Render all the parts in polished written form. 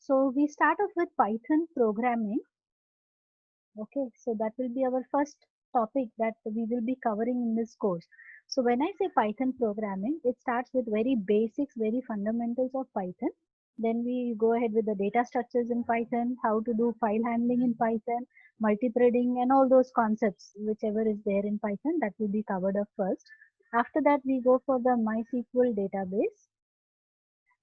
So we start off with Python programming. Okay, so that will be our first topic that we will be covering in this course. So when I say Python programming, it starts with very basics, very fundamentals of Python. Then we go ahead with the data structures in Python, how to do file handling in Python, multi-threading and all those concepts, whichever is there in Python, that will be covered up first. After that, we go for the MySQL database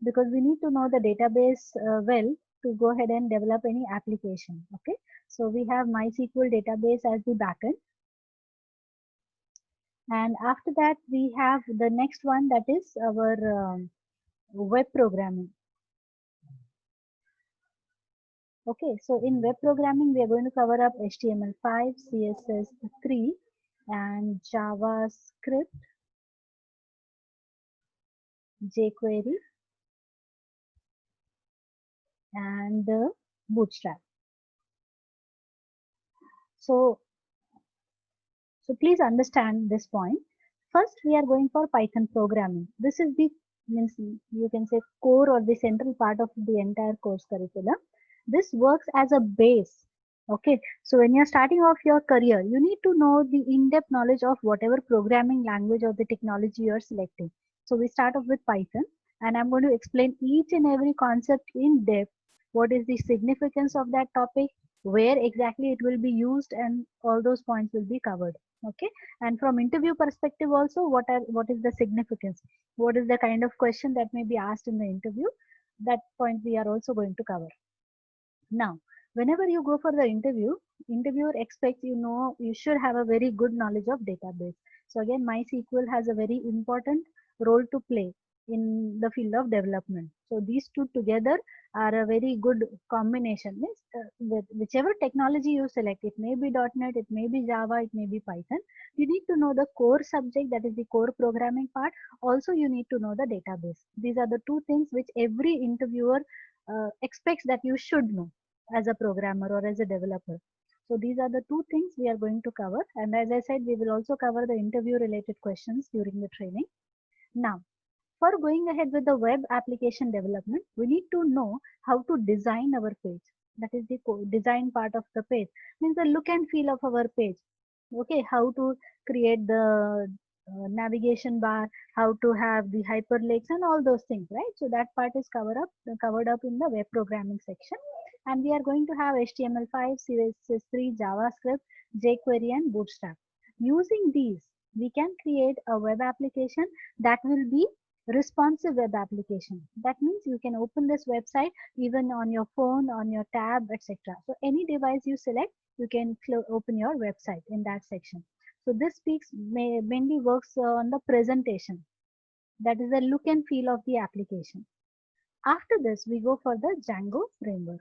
because we need to know the database well to go ahead and develop any application. Okay, so we have MySQL database as the backend, and after that we have the next one, that is our web programming. Okay, so in web programming we are going to cover up HTML5, CSS3, and JavaScript, jQuery, and Bootstrap. So please understand this point. First, we are going for Python programming. This is the, means you can say, core or the central part of the entire course curriculum. This works as a base. Okay, so when you're starting off your career, you need to know the in-depth knowledge of whatever programming language or the technology you're selecting. So we start off with Python, and I'm going to explain each and every concept in depth. What is the significance of that topic? Where exactly it will be used, and all those points will be covered. Okay, and from interview perspective also, what is the significance, what is the kind of question that may be asked in the interview, that point we are also going to cover. Now, whenever you go for the interview, interviewer expects, you should have a very good knowledge of database. So again, MySQL has a very important role to play in the field of development. So these two together are a very good combination. Means with whichever technology you select, it may be .NET, it may be Java, it may be Python. You need to know the core subject, that is the core programming part. Also, you need to know the database. These are the two things which every interviewer expects that you should know as a programmer or as a developer. So these are the two things we are going to cover. And as I said, we will also cover the interview related questions during the training. Now, for going ahead with the web application development, we need to know how to design our page. That is the design part of the page. Means the look and feel of our page. Okay, how to create the navigation bar, how to have the hyperlinks and all those things, right? So that part is covered up in the web programming section. And we are going to have HTML5, CSS3, JavaScript, jQuery, and Bootstrap. Using these, we can create a web application that will be responsive web application. That means you can open this website even on your phone, on your tab, etc. So any device you select, you can open your website in that section. So this mainly works on the presentation. That is the look and feel of the application. After this, we go for the Django framework.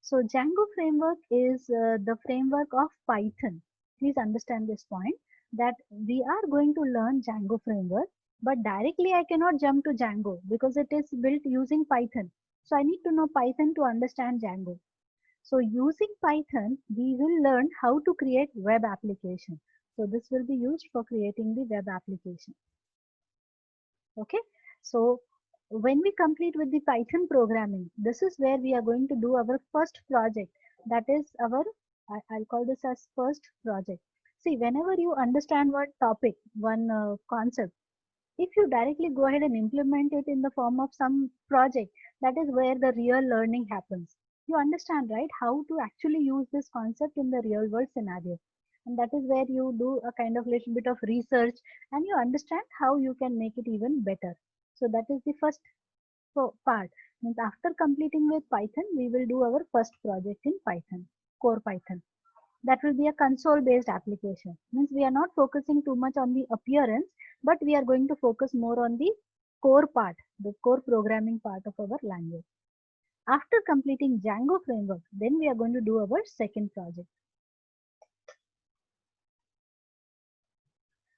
So Django framework is the framework of Python. Please understand this point, that we are going to learn Django framework, but directly I cannot jump to Django because it is built using Python. So I need to know Python to understand Django. So using Python, we will learn how to create web application. So this will be used for creating the web application. Okay. So when we complete with the Python programming, this is where we are going to do our first project. That is our, I'll call this as first project. See, whenever you understand one topic, one concept, if you directly go ahead and implement it in the form of some project, that is where the real learning happens. You understand, right, how to actually use this concept in the real world scenario. And that is where you do a kind of little bit of research and you understand how you can make it even better. So that is the first part. Means after completing with Python, we will do our first project in Python, core Python. That will be a console based application. Means we are not focusing too much on the appearance, but we are going to focus more on the core part, the core programming part of our language. After completing Django framework, then we are going to do our second project.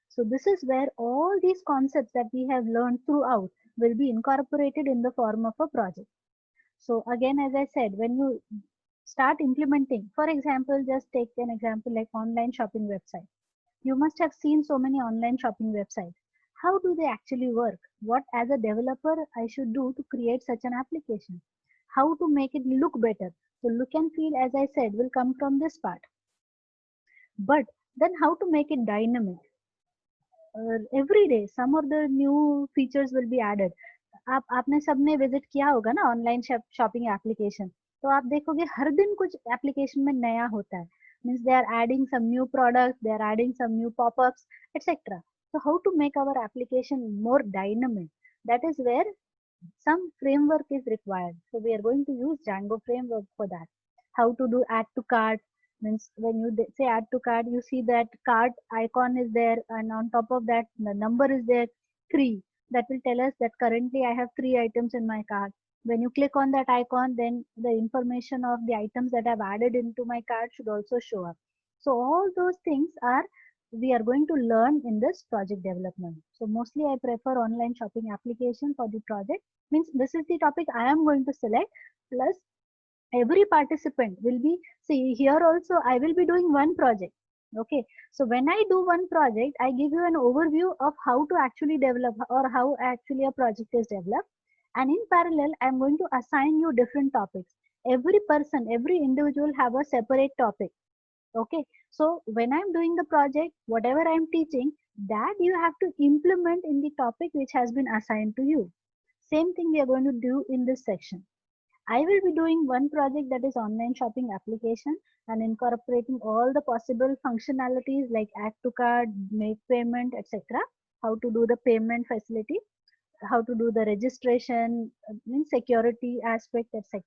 So this is where all these concepts that we have learned throughout will be incorporated in the form of a project. So again, as I said, when you start implementing, for example, just take an example like online shopping website. You must have seen so many online shopping websites. how do they actually work? What as a developer I should do to create such an application? How to make it look better? So look and feel, as I said, will come from this part. But then how to make it dynamic? Every day some of the new features will be added. आपने सबने visit किया होगा ना online shopping application, तो आप देखोगे हर दिन कुछ एप्लीकेशन में नया होता है. Means they are adding some new products, they are adding some new popups etc. So how to make our application more dynamic? That is where some framework is required. So we are going to use Django framework for that. How to do add to cart? Means when you say add to cart, you see that cart icon is there, and on top of that the number is there, 3. That will tell us that currently I have 3 items in my cart. When you click on that icon, then the information of the items that I've added into my cart should also show up. So all those things are we are going to learn in this project development. So mostly I prefer online shopping application for the project. Means this is the topic I am going to select, plus every participant will be, see here also I will be doing one project. Okay, so when I do one project, I give you an overview of how to actually develop or how actually a project is developed, and in parallel I am going to assign you different topics. Every person, every individual have a separate topic. Okay, so when I'm doing the project, whatever I'm teaching, that you have to implement in the topic which has been assigned to you. Same thing we are going to do in this section. I will be doing one project that is online shopping application and incorporating all the possible functionalities like add to cart, make payment, etc. How to do the payment facility, how to do the registration, security aspect, etc.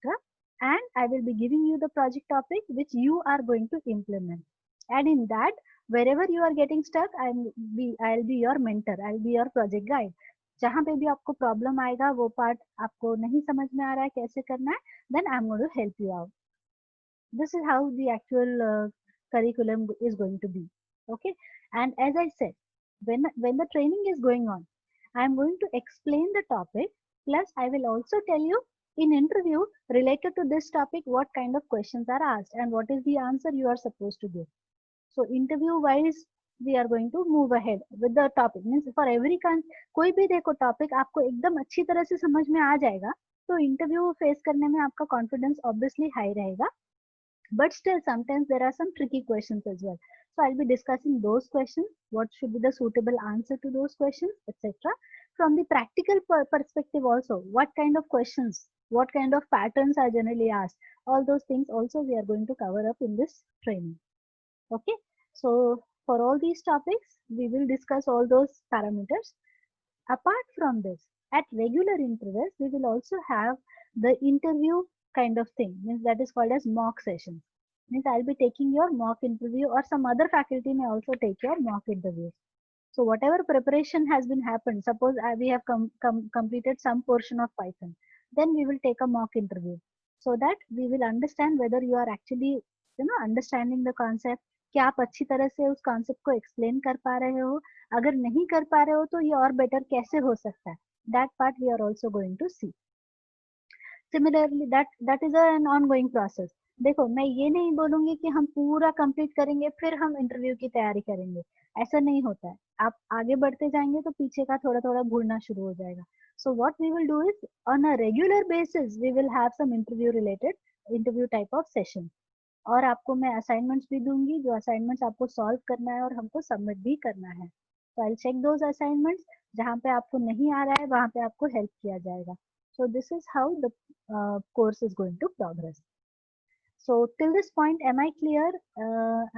And I will be giving you the project topic which you are going to implement. And in that, wherever you are getting stuck, I'll be your mentor, I'll be your project guide. जहाँ पे भी आपको problem आएगा, वो part आपको नहीं समझ में आ रहा है कैसे करना है, then I'm going to help you out. This is how the actual curriculum is going to be. Okay, and as I said, when the training is going on, I'm going to explain the topic, plus I will also tell you in interview related to this topic what kind of questions are asked and what is the answer you are supposed to give. So interview wise we are going to move ahead with the topic. Means for every कोई भी देखो topic आपको एकदम अच्छी तरह से समझ में आ जाएगा, तो इंटरव्यू फेस करने में आपका कॉन्फिडेंस ऑब्वियसली हाई रहेगा. But still sometimes there are some tricky questions as well. So I'll be discussing those questions, what should be the suitable answer to those questions, etc. From the practical perspective also, what kind of questions, what kind of patterns are generally asked, all those things also we are going to cover up in this training. Okay, so for all these topics we will discuss all those parameters. Apart from this, at regular intervals we will also have the interview kind of thing, means that is called as mock sessions. Means I'll be taking your mock interview, or some other faculty may also take your mock interview. So whatever preparation has been happened, suppose we have completed some portion of Python, then we will take a mock interview, so that we will understand whether you are actually understanding the concept, क्या आप अच्छी तरह से उस concept को explain कर पा रहे हो, अगर नहीं कर पा रहे हो तो ये और बेटर कैसे हो सकता है. That part we are also going to see. Similarly, that is an ongoing process. देखो मैं ये नहीं बोलूंगी कि हम पूरा कंप्लीट करेंगे फिर हम इंटरव्यू की तैयारी करेंगे, ऐसा नहीं होता है. आप आगे बढ़ते जाएंगे तो पीछे का थोड़ा थोड़ा भूलना शुरू हो जाएगा. So what we will do is on a regular basis we will have some interview type of session. और आपको मैं असाइनमेंट्स भी दूंगी, जो असाइनमेंट्स आपको सॉल्व करना है और हमको सबमिट भी करना है. तो आई चेक दोज असाइनमेंट्स, जहाँ पे आपको नहीं आ रहा है वहाँ पे आपको हेल्प किया जाएगा. So this is how the course is going to progress. So till this point, am I clear?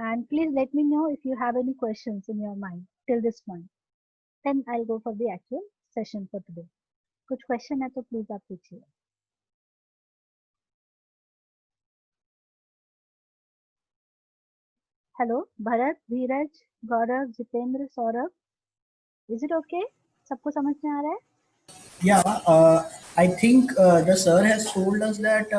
And please let me know if you have any questions in your mind till this point. Then I'll go for the actual session for today. कुछ question है तो please आप पूछिए. Hello, Bharat, Dheeraj, Gaurav, Jitendra, Saurabh. Is it okay? सबको समझ में आ रहा है? Yeah, I think the sir has told us that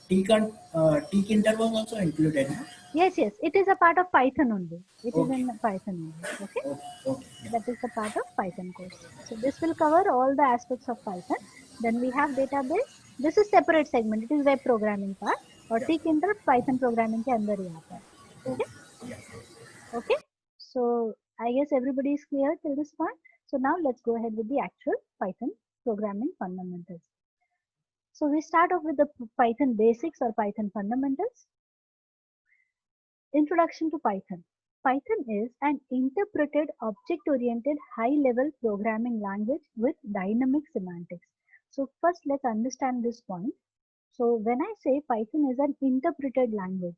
TK inter was also included. No? Yes, yes. It is a part of Python only. It is in Python only. Okay. Okay. Yeah. That is the part of Python course. So this will cover all the aspects of Python. Then we have database. This is separate segment. It is web programming part. और Yeah. TK inter Python programming के अंदर ही आता है. Okay. Okay. Yeah. Okay. So I guess everybody is clear till this point. So now let's go ahead with the actual Python programming fundamentals. So we start off with the Python basics or Python fundamentals. Introduction to Python. Python is an interpreted object-oriented high-level programming language with dynamic semantics. So first let's understand this point. So when I say Python is an interpreted language,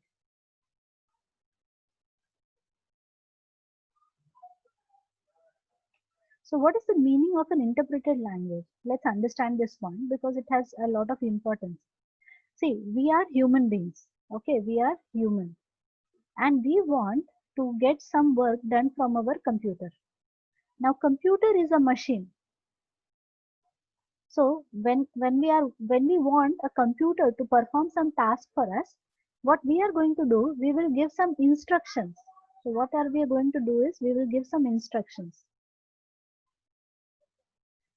so what is the meaning of an interpreted language? Let's understand this one because it has a lot of importance. See, we are human beings. Okay, we are human and we want to get some work done from our computer. Now computer is a machine. So when we want a computer to perform some task for us, what we are going to do, we will give some instructions. So what are we going to do is we will give some instructions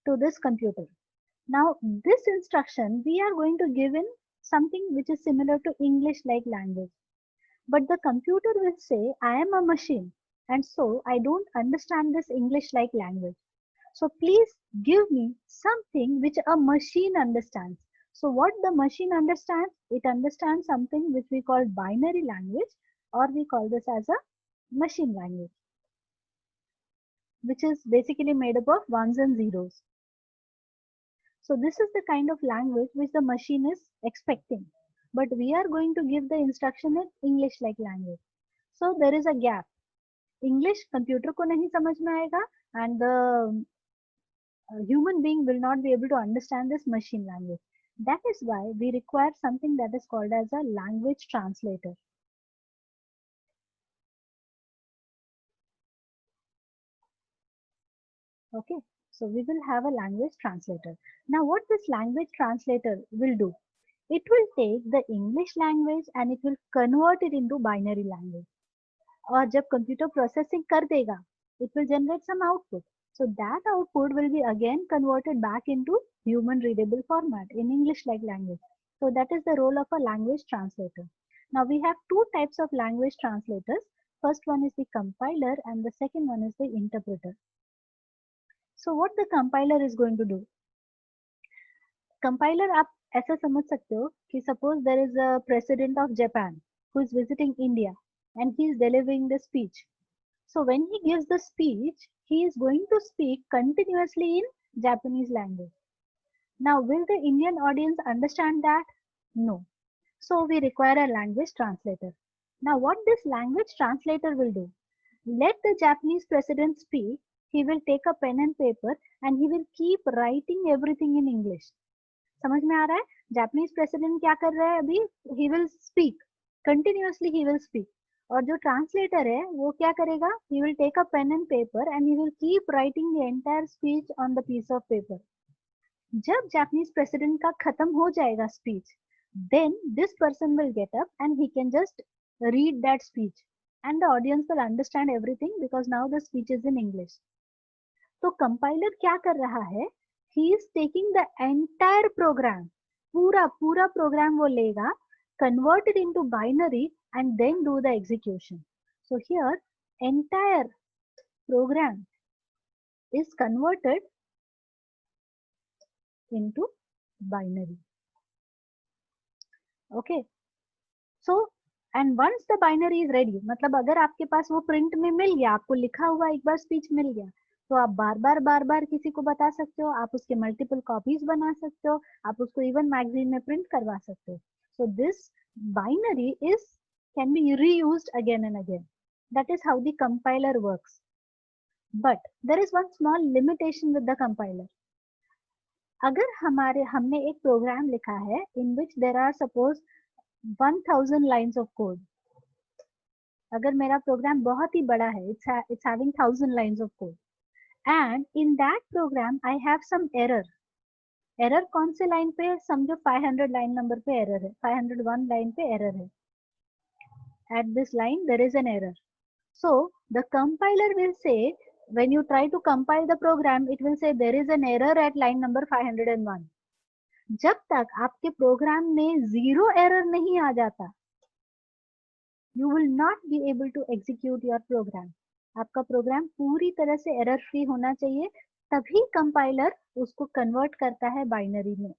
to this computer. Now this instruction we are going to give in something which is similar to English like language. But the computer will say, I am a machine and so I don't understand this English like language. So please give me something which a machine understands. So what the machine understands? It understands something which we call binary language, or we call this as a machine language, which is basically made up of ones and zeros. So this is the kind of language which the machine is expecting. But we are going to give the instruction in English like language. So there is a gap. English computer को नहीं समझ में आएगा and the human being will not be able to understand this machine language. That is why we require something that is called as a language translator. Okay, so we will have a language translator. Now what this language translator will do? It will take the English language and it will convert it into binary language. और जब computer processing कर देगा, it will generate some output. So that output will be again converted back into human readable format in English like language. So that is the role of a language translator. Now we have two types of language translators. First one is the compiler and the second one is the interpreter. So what the compiler is going to do? Compiler आप ऐसा समझ सकते हो कि suppose there is a president of Japan who is visiting India and he is delivering the speech. So when he gives the speech, he is going to speak continuously in Japanese language. Now, will the Indian audience understand that? No. So we require a language translator. Now, what this language translator will do? Let the Japanese president speak. He will take a pen and paper and he will keep writing everything in English. समझ में आ रहा है? Japanese president क्या कर रहा है अभी? He will speak. Continuously he will speak. और जो ट्रांसलेटर है वो क्या करेगा? He will take a pen and paper and he will keep writing the entire speech on the piece of paper. जब Japanese president का खत्म हो जाएगा speech, then this person will get up and he can just read that speech and the audience will understand everything because now the speech is in English. तो compiler क्या कर रहा है? He is taking the entire program, पूरा program वो लेगा, convert it into binary and then do the execution. So here entire program is converted into binary. Okay. So and once the binary is ready, मतलब अगर आपके पास वो print में मिल गया, आपको लिखा हुआ एक बार speech मिल गया, तो आप बार बार किसी को बता सकते हो, आप उसके मल्टीपल कॉपीज बना सकते हो, आप उसको इवन मैगजीन में प्रिंट करवा सकते हो. So this binary can be reused again and again. That is how the compiler works. But there is one small limitation with the compiler. अगर हमने एक प्रोग्राम लिखा है in which there are suppose 1000 lines of code. अगर मेरा programme बहुत ही बड़ा है, it's having 1000 lines of code. And in that program I have some error. Error कौन से लाइन पे? समझो 500 लाइन नंबर पे error है, 501 लाइन पे error है. At this line there is an error. So the compiler will say, when you try to compile the program, it will say there is an error at line number 501. जब तक आपके programme में zero error नहीं आ जाता, you will not be able to execute your program. आपका programme पूरी तरह से एरर फ्री होना चाहिए, तभी कंपाइलर उसको कन्वर्ट करता है बाइनरी में.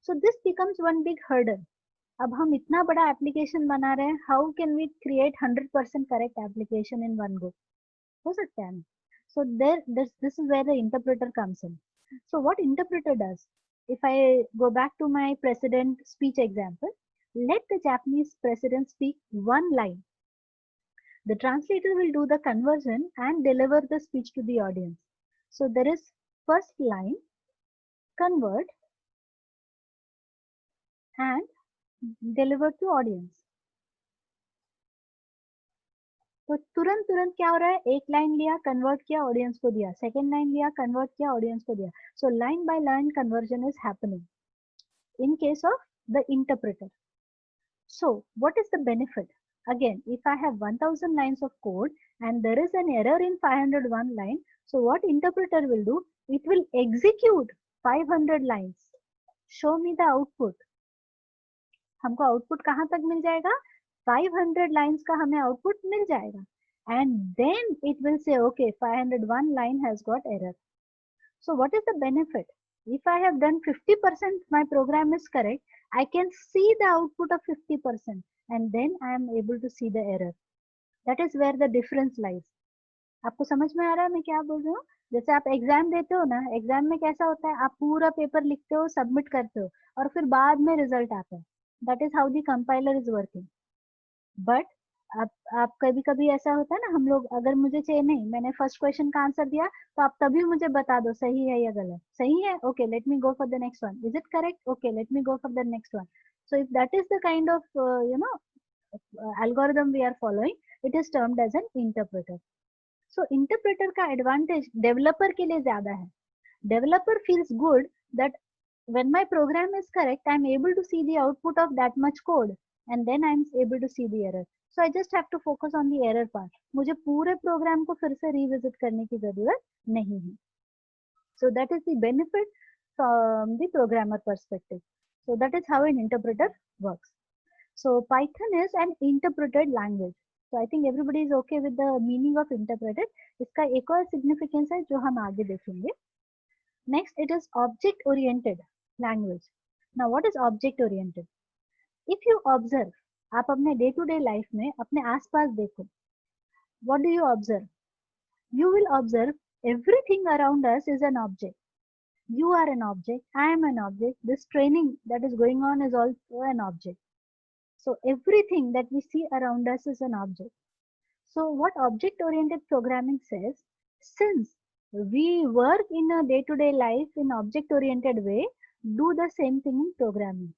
So this becomes one big hurdle. अब हम इतना बड़ा एप्लीकेशन बना रहे हैं, how can we create 100% correct application in one go? हो सकता है ना. So this is where the interpreter comes in. So what interpreter does, if I go back to my president speech example, let the Japanese president speak one line. The translator will do the conversion and deliver the speech to the audience. So there is first line, convert, and deliver to audience. तो तुरंत तुरंत क्या हो रहा है, एक line लिया, convert किया, ऑडियंस को दिया, सेकेंड लाइन लिया, कन्वर्ट किया, ऑडियंस को दिया. So line by line conversion is happening in case of the interpreter. So what is the benefit? Again, if I have 1000 lines of code and there is an error in 501 line, so what interpreter will do? It will execute 500 lines. Show me the output. हमको output कहाँ तक मिल जाएगा? 500 lines का हमें output मिल जाएगा. And then it will say, okay, 501 line has got error. So what is the benefit? If I have done 50%, my program is correct, I can see the output of 50% and then I am able to see the error. That is where the difference lies. आपको समझ में आ रहा है मैं क्या बोल रही हूँ? जैसे आप एग्जाम देते हो ना, एग्जाम में कैसा होता है, आप पूरा पेपर लिखते हो, सबमिट करते हो और फिर बाद में रिजल्ट आता है. That is how the compiler is working. But आप कभी कभी ऐसा होता है ना, हम लोग अगर मुझे चाहिए नहीं, मैंने फर्स्ट क्वेश्चन का आंसर दिया तो आप तभी मुझे बता दो सही है या गलत. सही है, okay let me go for the next one. Is it correct? Okay let me go for the next one. So if that is the kind of algorithm we are following, it is termed as an interpreter. So interpreter का advantage developer के लिए ज्यादा है. Developer feels good that when my program is correct, I am able to see the output of that much code and then I am able to see the error. So I just have to focus on the error part. मुझे पूरे program को फिर से revisit करने की जरूरत नहीं है. So that is the benefit from the programmer perspective. So that is how an interpreter works. So Python is an interpreted language. So I think everybody is okay with the meaning of interpreted. इसका एक और significance है जो हम आगे देखेंगे. Next, it is object oriented language. Now what is object oriented? If you observe, आप अपने day to day life में अपने आसपास देखो, what do you observe? You will observe everything around us is an object. You are an object, I am an object, this training that is going on is also an object. So everything that we see around us is an object. So what object oriented programming says, since we work in a day to day life in object oriented way, do the same thing in programming.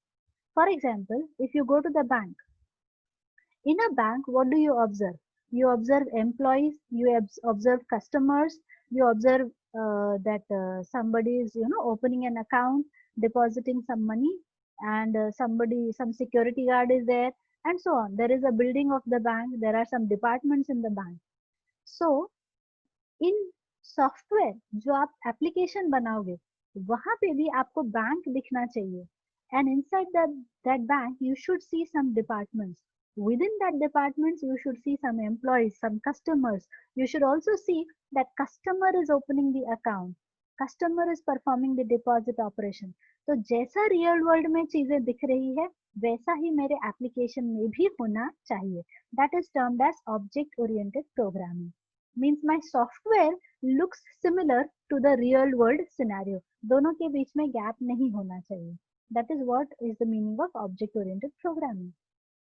For example, if you go to the bank, in a bank, what do you observe? You observe employees, you observe customers, you observe that somebody is opening an account, depositing some money, and some security guard is there, and so on. There is a building of the bank, there are some departments in the bank. So in software जो आप application बनाओगे, वहां पे भी आपको bank दिखना चाहिए. And inside that bank, you should see some departments. Within that departments, you should see some employees, some customers. You should also see that customer is opening the account. Customer is performing the deposit operation. तो जैसा real world में चीजें दिख रही है, वैसा ही मेरे application में भी होना चाहिए. That is termed as object oriented programming. Means my software looks similar to the real world scenario. दोनों के बीच में gap नहीं होना चाहिए. That is what is the meaning of object oriented programming.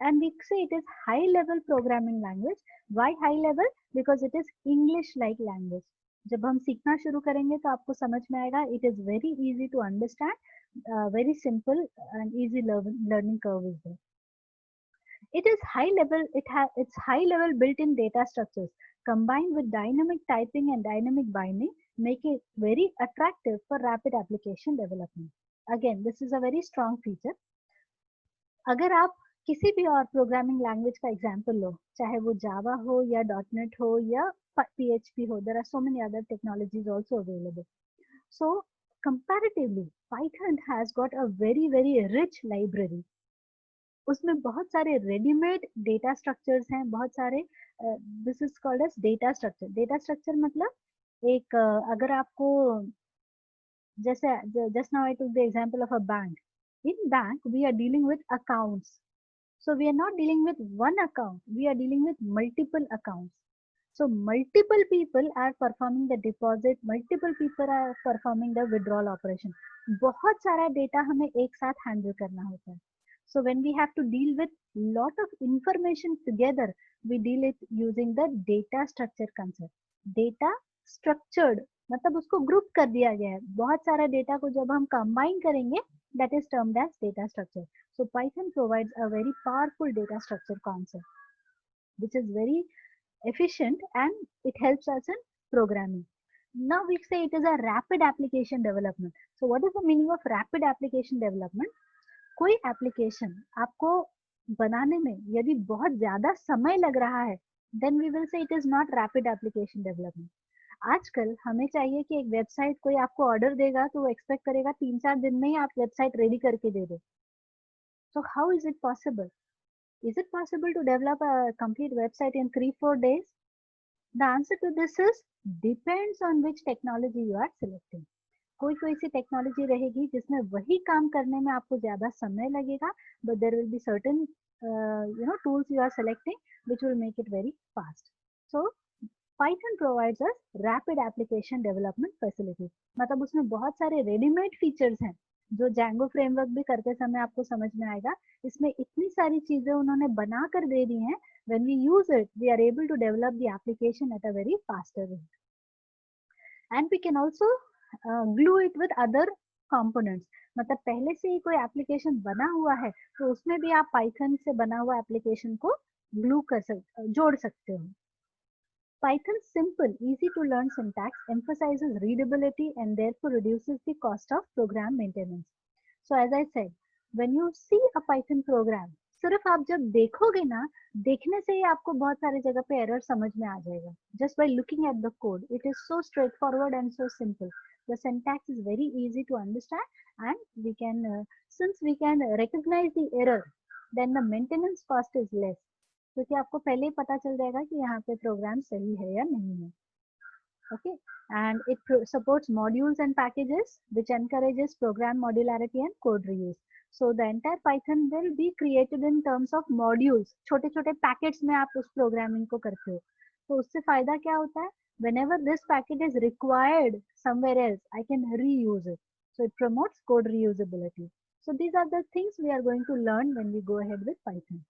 And we say it is high level programming language. Why high level? Because it is English like language. जब हम सीखना शुरू करेंगे तो आपको समझ में आएगा. It is very easy to understand, very simple and easy learning curve is there. It is high level. It's high level built-in data structures combined with dynamic typing and dynamic binding make it very attractive for rapid application development. Again, this is a very strong feature. अगर आप किसी भी और programming language का example लो, चाहे वो जावा हो या .NET हो या PHP हो, there are so many other technologies also available. So comparatively, Python has got a very rich library. उसमें बहुत सारे रेडीमेड डेटा स्ट्रक्चर्स हैं, बहुत सारे. This is called as data structure. Data structure मतलब एक अगर आपको जैसे just now I took the example of a bank. In bank, we are dealing with accounts. So we are not dealing with one account. We are dealing with multiple accounts. So multiple people are performing the deposit. Multiple people are performing the withdrawal operation. बहुत सारा data हमें एक साथ handle करना होता है. So when we have to deal with lot of information together, we deal it using the data structure concept. Data structured मतलब उसको ग्रुप कर दिया गया है. बहुत सारा डेटा को जब हम कंबाइन करेंगे, that is termed as data structure. So Python provides a very powerful data structure concept, which is very efficient and it helps us in programming. Now we say it is a rapid application development. So what is the meaning of rapid application development? कोई application आपको बनाने में यदि बहुत ज्यादा समय लग रहा है, then we will say it is not rapid application development. आजकल हमें चाहिए कि एक वेबसाइट कोई आपको ऑर्डर देगा तो वो एक्सपेक्ट करेगा 3-4 दिन में ही आप वेबसाइट रेडी करके दे दो. So how is it possible? Is it possible to develop a complete website in 3-4 days? The answer to this is depends on which technology you are selecting. कोई कोई सी टेक्नोलॉजी रहेगी जिसमें वही काम करने में आपको ज्यादा समय लगेगा, but there will be certain tools you are selecting which will make it very fast. So Python provides us rapid application development facility. मतलब उसमें बहुत सारे रेडीमेड फीचर्स हैं जो Django फ्रेमवर्क भी करते समय आपको समझ में आएगा. इसमें इतनी सारी चीजें उन्होंने बना कर दे दी हैं. When we use it, we are able to develop the application at a very faster rate. And we can also glue it with other components. मतलब पहले से ही कोई एप्लीकेशन बना हुआ है तो उसमें भी आप पाइथन से बना हुआ एप्लीकेशन को ग्लू जोड़ सकते हो. Python's simple, easy to learn syntax emphasizes readability and therefore reduces the cost of program maintenance. So as I said, when you see a Python program, सिर्फ आप जब देखोगे ना, देखने से ही आपको बहुत सारे जगह पे एरर समझ में आ जाएगा. Just by looking at the code, it is so straightforward and so simple. The syntax is very easy to understand, and we can, since we can recognize the error, then the maintenance cost is less. क्योंकि आपको पहले ही पता चल जाएगा कि यहाँ पे programme सही है या नहीं है. Okay, and it supports modules and packages which encourages program modularity and code reuse. So the entire Python will be created in terms of modules. छोटे छोटे पैकेट्स में आप उस प्रोग्रामिंग को करते हो. तो उससे फायदा क्या होता है? Whenever this packet is required somewhere else, I can reuse it. So it promotes code reusability. So these are the things we are going to learn when we go ahead with Python.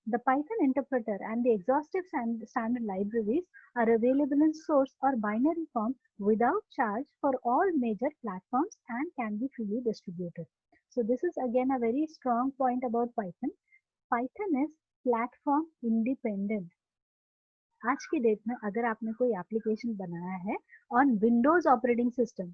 The Python interpreter and the exhaustive standard libraries are available in source or binary form without charge for all major platforms and can be freely distributed. So this is again a very strong point about Python. Python is platform independent. आज की date में अगर आपने कोई application बनाया है on Windows operating system,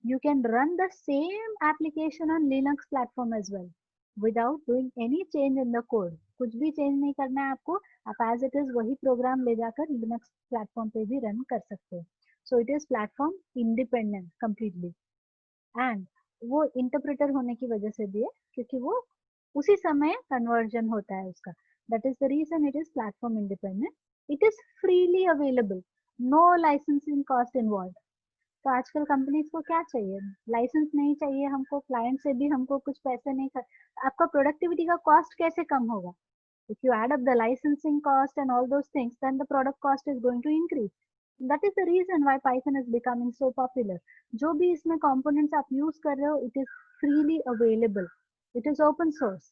you can run the same application on Linux platform as well without doing any change in the code. कुछ भी चेंज नहीं करना है आपको, आप एज इट इज वही प्रोग्राम ले जाकर लिनक्स प्लेटफॉर्म पे भी रन कर सकते हो. So it is platform independent completely. And वो इंटरप्रेटर होने की वजह से भी है क्योंकि वो उसी समय कन्वर्जन होता है उसका. That is the reason it is platform independent. It is freely available, no licensing cost involve. तो आजकल कंपनीज को क्या चाहिए? लाइसेंस नहीं चाहिए हमको, क्लाइंट से भी हमको कुछ पैसे नहीं कर. आपका प्रोडक्टिविटी का कॉस्ट कैसे कम होगा? If you add up the licensing cost and all those things, then the product cost is going to increase. That is the reason why Python is becoming so popular. जो भी इसमें components आप use कर रहे हो, it is freely available. It is open source.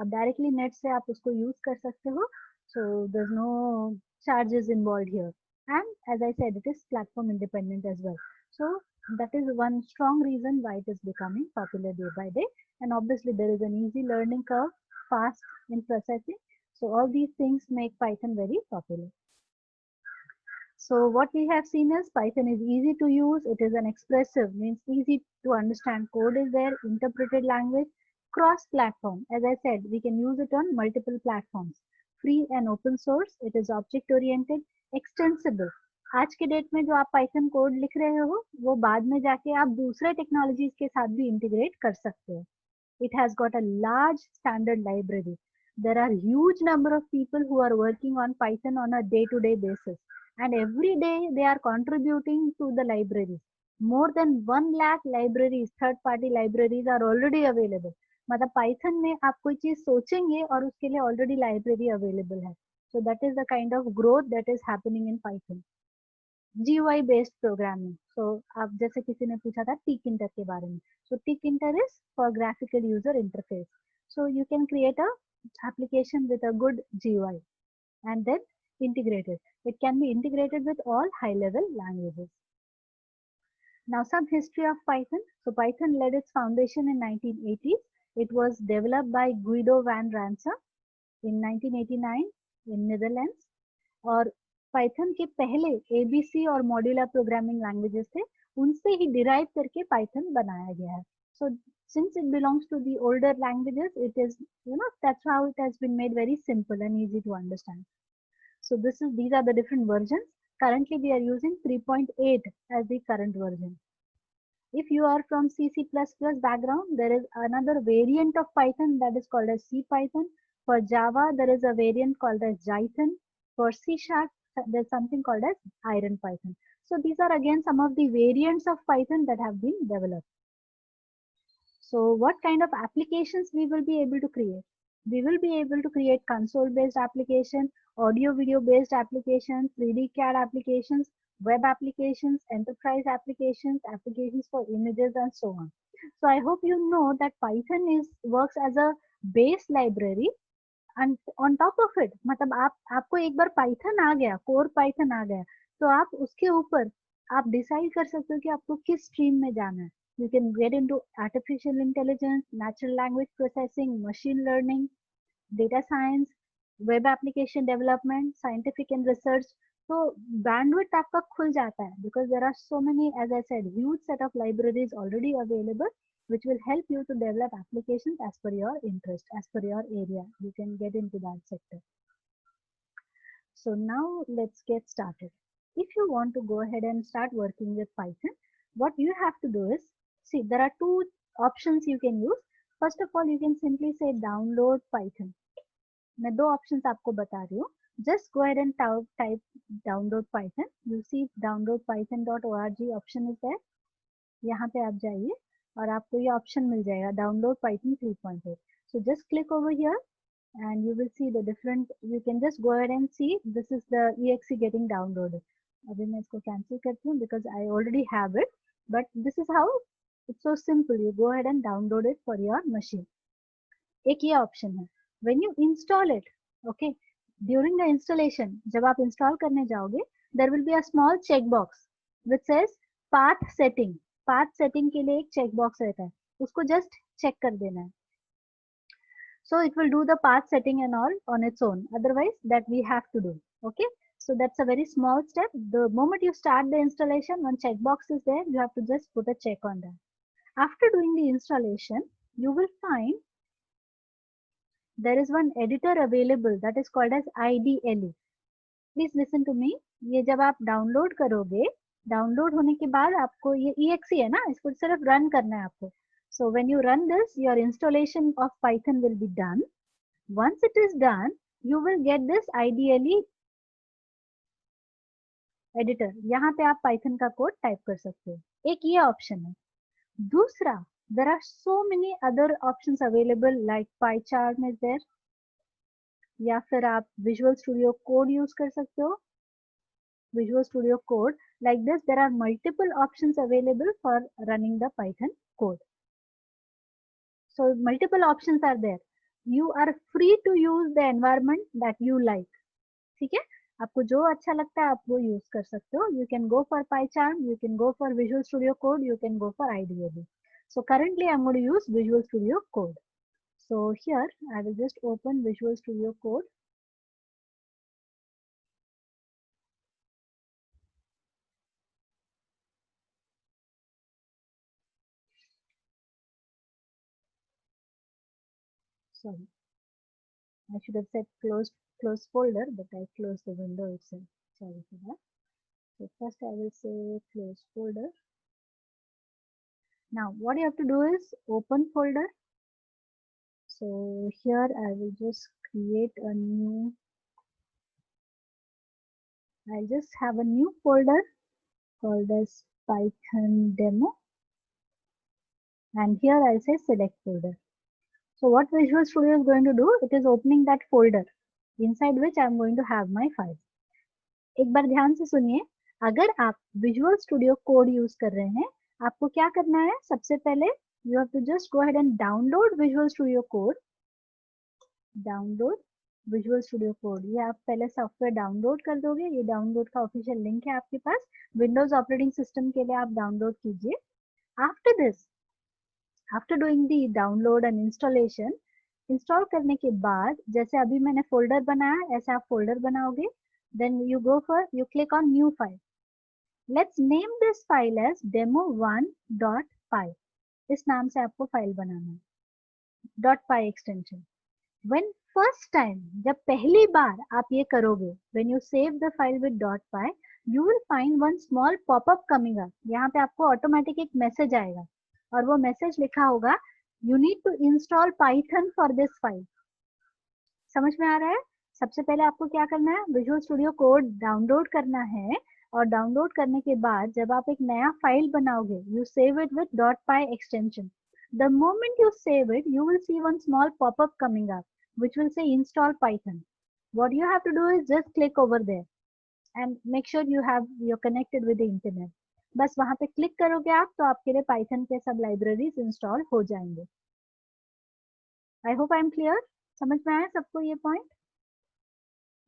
आप directly net से आप उसको use कर सकते हो. So there's no charges involved here. And as I said, it is platform independent as well. So that is one strong reason why it is becoming popular day by day. And obviously there is an easy learning curve, fast in processing. So all these things make Python very popular. So what we have seen is Python is easy to use. It is an expressive, means easy to understand code is there, interpreted language, cross-platform. As I said, we can use it on multiple platforms. Free and open source. It is object-oriented, extensible. आज के date में जो आप Python code लिख रहे हो वो बाद में जाके आप दूसरे टेक्नोलॉजीज के साथ भी इंटीग्रेट कर सकते हो. It has got a large standard library. There are huge number of people who are working on Python on a day-to-day basis. and every day they are contributing to the libraries. More than 1 lakh libraries, third party libraries are already available. मतलब Python में आप कोई चीज सोचेंगे और उसके लिए already library available है. So that is the kind of growth that is happening in Python. GUI based programming. So आप जैसे किसी ने पूछा था tkinter के बारे में. So tkinter is for graphical user interface. So you can create a application with a good GUI and then integrate it. It can be integrated with all high level languages. Now some history of Python. So Python led its foundation in 1980s. It was developed by Guido van Ransom in 1989 in Netherlands. और Python के पहले ABC और modular programming languages थे, उनसे ही derive करके Python बनाया गया है. सो since it belongs to the older languages, it is, that's how it has been made very simple and easy to understand. So these are the different versions. Currently we are using 3.8 as the current version. If you are from C++ background, there is another variant of Python that is called as CPython. For Java, there is a variant called as Jython. For C Sharp, there's something called as IronPython. So these are again some of the variants of Python that have been developed. So what kind of applications we will be able to create? We will be able to create console-based application, audio-video based applications, 3D CAD applications, web applications, enterprise applications, applications for images and so on. So I hope you know that Python works as a base library and on top of it, मतलब आपको एक बार Python आ गया, core Python आ गया, तो आप उसके ऊपर आप डिसाइड कर सकते हो कि आपको किस स्ट्रीम में जाना है. You can get into artificial intelligence, natural language processing, machine learning, data science, web application development, scientific and research. So bandwidth आपका खुल जाता है because there are so many, as I said, huge set of libraries already available which will help you to develop applications as per your interest, as per your area. You can get into that sector. So now let's get started. If you want to go ahead and start working with Python, what you have to do is, see, there are two options you can use. First of all, you can simply say download Python. मैं दो options आपको बता रही हूँ. Just go ahead and type download Python. You see downloadpython.org option is there. यहाँ पे आप जाइए और आपको ये option मिल जाएगा download Python 3.8. So just click over here and you will see the different, you can just go ahead and see this is the exe getting downloaded. अभी मैं इसको cancel करती हूँ because I already have it, but this is how it's so simple. You go ahead and download it for your machine. एक ये option है. When you install it, okay, during the installation, जब आप install करने जाओगे, there will be a small checkbox which says path setting. Path setting के लिए एक checkbox रहता है, उसको just check कर देना है. So it will do the path setting and all on its own. Otherwise, that we have to do. Okay. So that's a very small step. The moment you start the installation, one checkbox is there. You have to just put a check on that. After doing the installation, you will find there is one editor available that is called as IDLE. Please listen to me. ये जब आप download करोगे, download होने के बाद आपको ये exe है ना, इसको सिर्फ रन करना है आपको. So when you run this, your installation of Python will be done. Once it is done, you will get this IDLE editor. यहाँ पे आप Python का कोड टाइप कर सकते हो. एक ये ऑप्शन है. दूसरा, there are so many other options available like PyCharm is there. या फिर आप Visual Studio Code यूज कर सकते हो. Visual Studio Code, like this, there are multiple options available for running the Python code. So multiple options are there. You are free to use the environment that you like. ठीक है, आपको जो अच्छा लगता है आप वो यूज कर सकते हो. You can go for PyCharm, you can go for Visual Studio Code, you can go for IDLE. So currently I'm going to use Visual Studio Code. So here I will just open Visual Studio Code. Sorry, I should have said close folder, but I closed the window itself. Sorry for that. So first I will say close folder. Now what you have to do is open folder. So here I will just create a new I'll just have a new folder called as Python demo, and here I'll say select folder. So what Visual Studio is going to do, it is opening that folder inside which I'm going to have my file. एक बार ध्यान से सुनिए, अगर आप Visual Studio Code use कर रहे हैं, आपको क्या करना है? सबसे पहले you have to just go ahead and download Visual Studio Code. Download visual studio code, ये आप पहले सॉफ्टवेयर डाउनलोड कर दोगे, ये डाउनलोड का ऑफिशियल लिंक है आपके पास, विंडोज ऑपरेटिंग सिस्टम के लिए आप डाउनलोड कीजिए. After this, after doing the download and installation, install करने के बाद जैसे अभी मैंने फोल्डर बनाया ऐसे आप फोल्डर बनाओगे. Then you go for, you click on new file. Let's name this file as demo1.py. इस नाम से आपको फाइल बनाना है, .py extension. When first time, जब पहली बार आप ये करोगे, when you save the file with .py, you will find one small pop-up coming up. यहाँ पे आपको ऑटोमेटिक एक मैसेज आएगा और वो मैसेज लिखा होगा you need to install Python for this file. समझ में आ रहा है? सबसे पहले आपको क्या करना है? विजुअल स्टूडियो कोड डाउनलोड करना है और डाउनलोड करने के बाद जब आप एक नया फाइल बनाओगे, you save it with .py extension. The moment you save it, you will see one small pop-up coming up which will say install Python. What you have to do is just click over there and make sure you're connected with the internet. बस वहां पे click करोगे आप तो आपके लिए Python के सब लाइब्रेरीज इंस्टॉल हो जाएंगे. I hope I am clear. समझ में आया सबको ये point?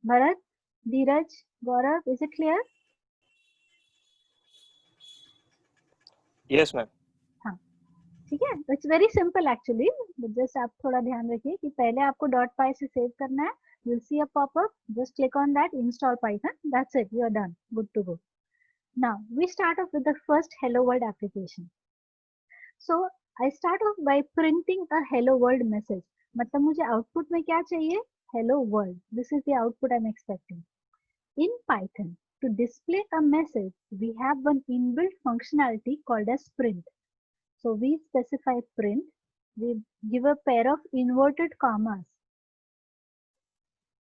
Bharat, Dheeraj, Gaurav, is it clear? Yes ma'am. हाँ, ठीक है. It's very simple actually, just आप थोड़ा ध्यान रखिए कि पहले आपको .py से सेव करना है. you'll see a pop-up, just click on that, install Python, that's it, you're done, good to go. Now we start off with the first hello world application. So I start off by printing a hello world message. मतलब मुझे output में क्या चाहिए? Hello world. This is the output I'm expecting. In Python, to display a message, we have one inbuilt functionality called as print. So we specify print, we give a pair of inverted commas.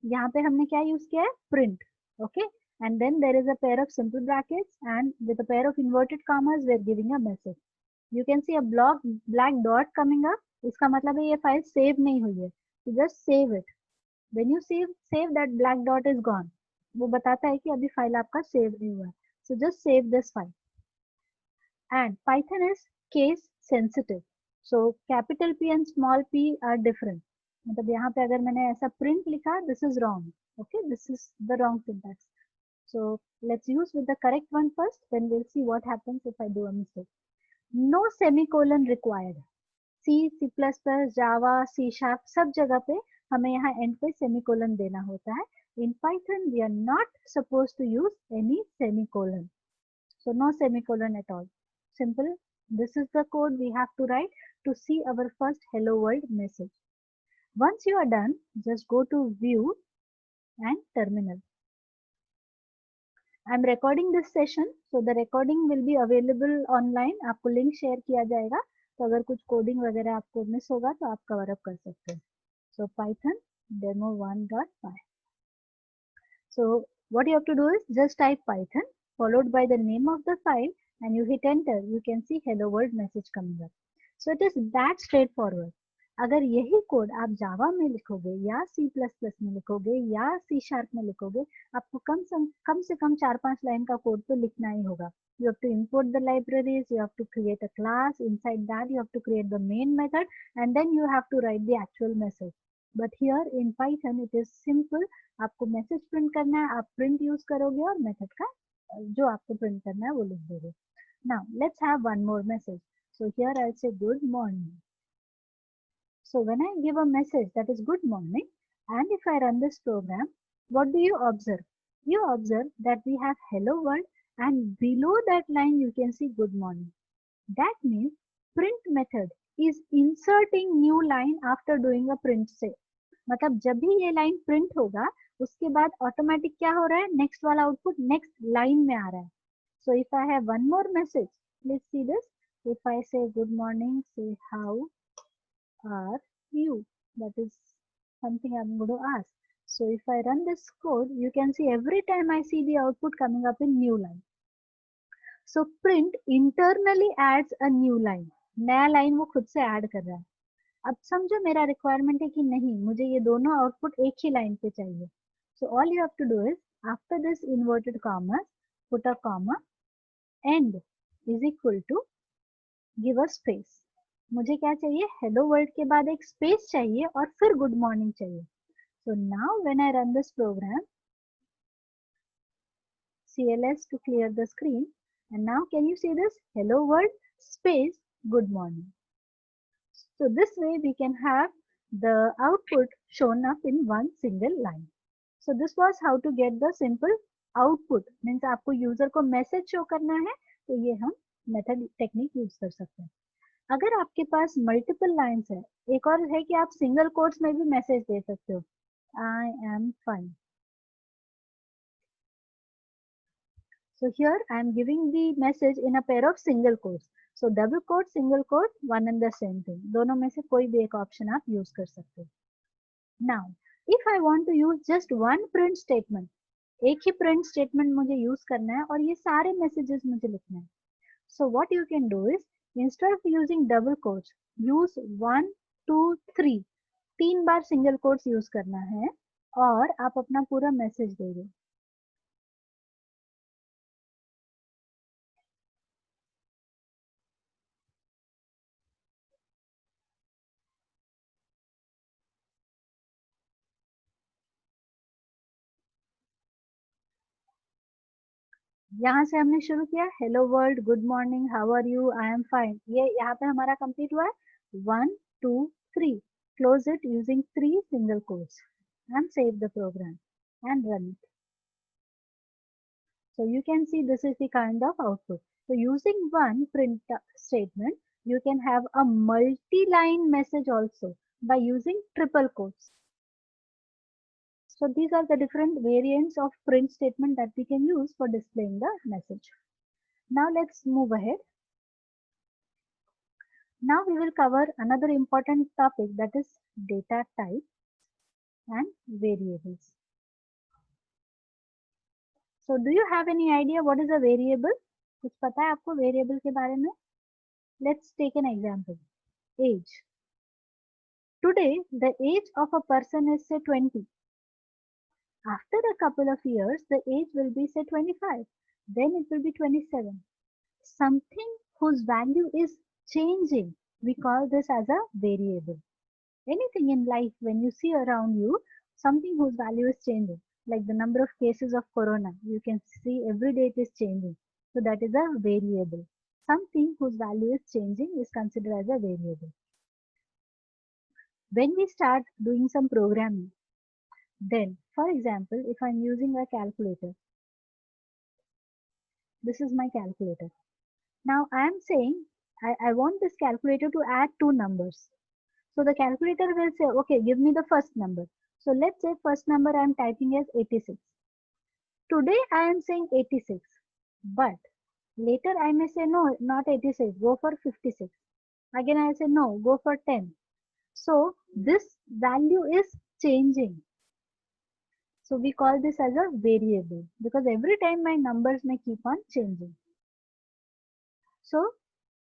यहाँ पे हमने क्या use किया है? Print. Okay, and then there is a pair of simple brackets, and with a pair of inverted commas we are giving a message. You can see a black dot coming up. इसका मतलब है ये file save नहीं हुई है. So just save it. When you save that black dot is gone. वो बताता है कि अभी फाइल आपका सेव नहीं हुआ. So just save this file. And Python is case sensitive. So capital P and small p are different. मतलब यहाँ पे अगर मैंने ऐसा print लिखा, this is wrong. Okay, this is the wrong syntax. So let's use with the correct one first. Then we'll see what happens if I do a mistake. No semicolon required. C, C++, Java, C#, सब जगह पे हमें यहाँ end पे semicolon देना होता है. In Python, we are not supposed to use any semicolon. So no semicolon at all. Simple. This is the code we have to write to see our first hello world message. Once you are done, just go to view and terminal. I'm recording this session, so the recording will be available online. आपको link share किया जाएगा, तो अगर कुछ coding वगैरह आपको miss होगा तो आप cover up कर सकते हैं. So Python demo1.py. So what you have to do is just type Python followed by the name of the file and you hit enter. You can see hello world message coming up. So it is that straightforward. अगर यही code आप जावा में लिखोगे या C++ में लिखोगे या C# में लिखोगे, आपको कम से कम 4-5 लाइन का कोड तो लिखना ही होगा. You have to import the libraries, you have to create a class, inside that you have to create the main method, and then you have to write the actual message. But here in Python it is simple. आपको message print करना है, आप print use करोगे और method का जो आपको print करना है वो लिख दोगे. Now let's have one more message. So here I'll say good morning. So when I give a message that is good morning, and if I run this program, what do you observe? You observe that we have hello world and below that line you can see good morning. That means print method is inserting new line after doing a print say. मतलब जब भी ये line print होगा उसके बाद automatic क्या हो रहा है? नेक्स्ट वाला आउटपुट नेक्स्ट लाइन में आ रहा है. So if I have one more message, please see this. If I से गुड मॉर्निंग, से how are you? That is something I'm going to ask. So if I run this code, you can see every time I see the output coming up in new line. So print internally adds a new line. नया line वो खुद से add कर रहा है. अब समझो मेरा requirement है कि नहीं, मुझे ये दोनों output एक ही line पे चाहिए. So all you have to do is after this inverted commas, put a comma, end is equal to give a space. मुझे क्या चाहिए? Hello world के बाद एक space चाहिए और फिर good morning चाहिए. So now when I run this program, CLS to clear the screen, and now can you see this? Hello world space good morning. So this way we can have the output shown up in one single line. So this was how to get the simple output. Means आपको user को message show करना है तो ये हम method technique use कर सकते हैं. अगर आपके पास multiple lines है, एक और है कि आप single quotes में भी message दे सकते हो. I am fine. So here I am giving the message in a pair of single quotes. So double quote, single quote, one and the same thing. दोनों में से कोई भी एक option आप use कर सकते हो. Now, if I want to use just one print statement, एक ही print statement मुझे use करना है और ये सारे messages मुझे लिखना है. So what you can do is instead of using double quotes, use 1, 2, 3. 3 bar single quotes use करना है और आप अपना पूरा message दे दो. यहाँ से हमने शुरू किया hello world, good morning, how are you, I am fine. ये यहाँ पे हमारा कंप्लीट हुआ है. 1, 2, 3. Close it using 3 single quotes and save the program and run it. So you can see this is the kind of output. So using one print statement, you can have a multi-line message also by using triple quotes. So these are the different variants of print statement that we can use for displaying the message. Now let's move ahead. Now we will cover another important topic, that is data type and variables. So do you have any idea what is a variable? कुछ पता है आपको variable के बारे में? Let's take an example. Age. Today the age of a person is say 20. After a couple of years the age will be say 25. Then it will be 27. Something whose value is changing, we call this as a variable. Anything in life, when you see around you, something whose value is changing, like the number of cases of corona, you can see every day it is changing. So that is a variable. Something whose value is changing is considered as a variable. When we start doing some programming, then for example, if I'm using a calculator, this is my calculator. Now I am saying I want this calculator to add two numbers. So the calculator will say, okay, give me the first number. So let's say first number I am typing as 86. Today I am saying 86, but later I may say no, not 86, go for 56. Again I say no, go for 10. So this value is changing. So we call this as a variable because every time my numbers may keep on changing. So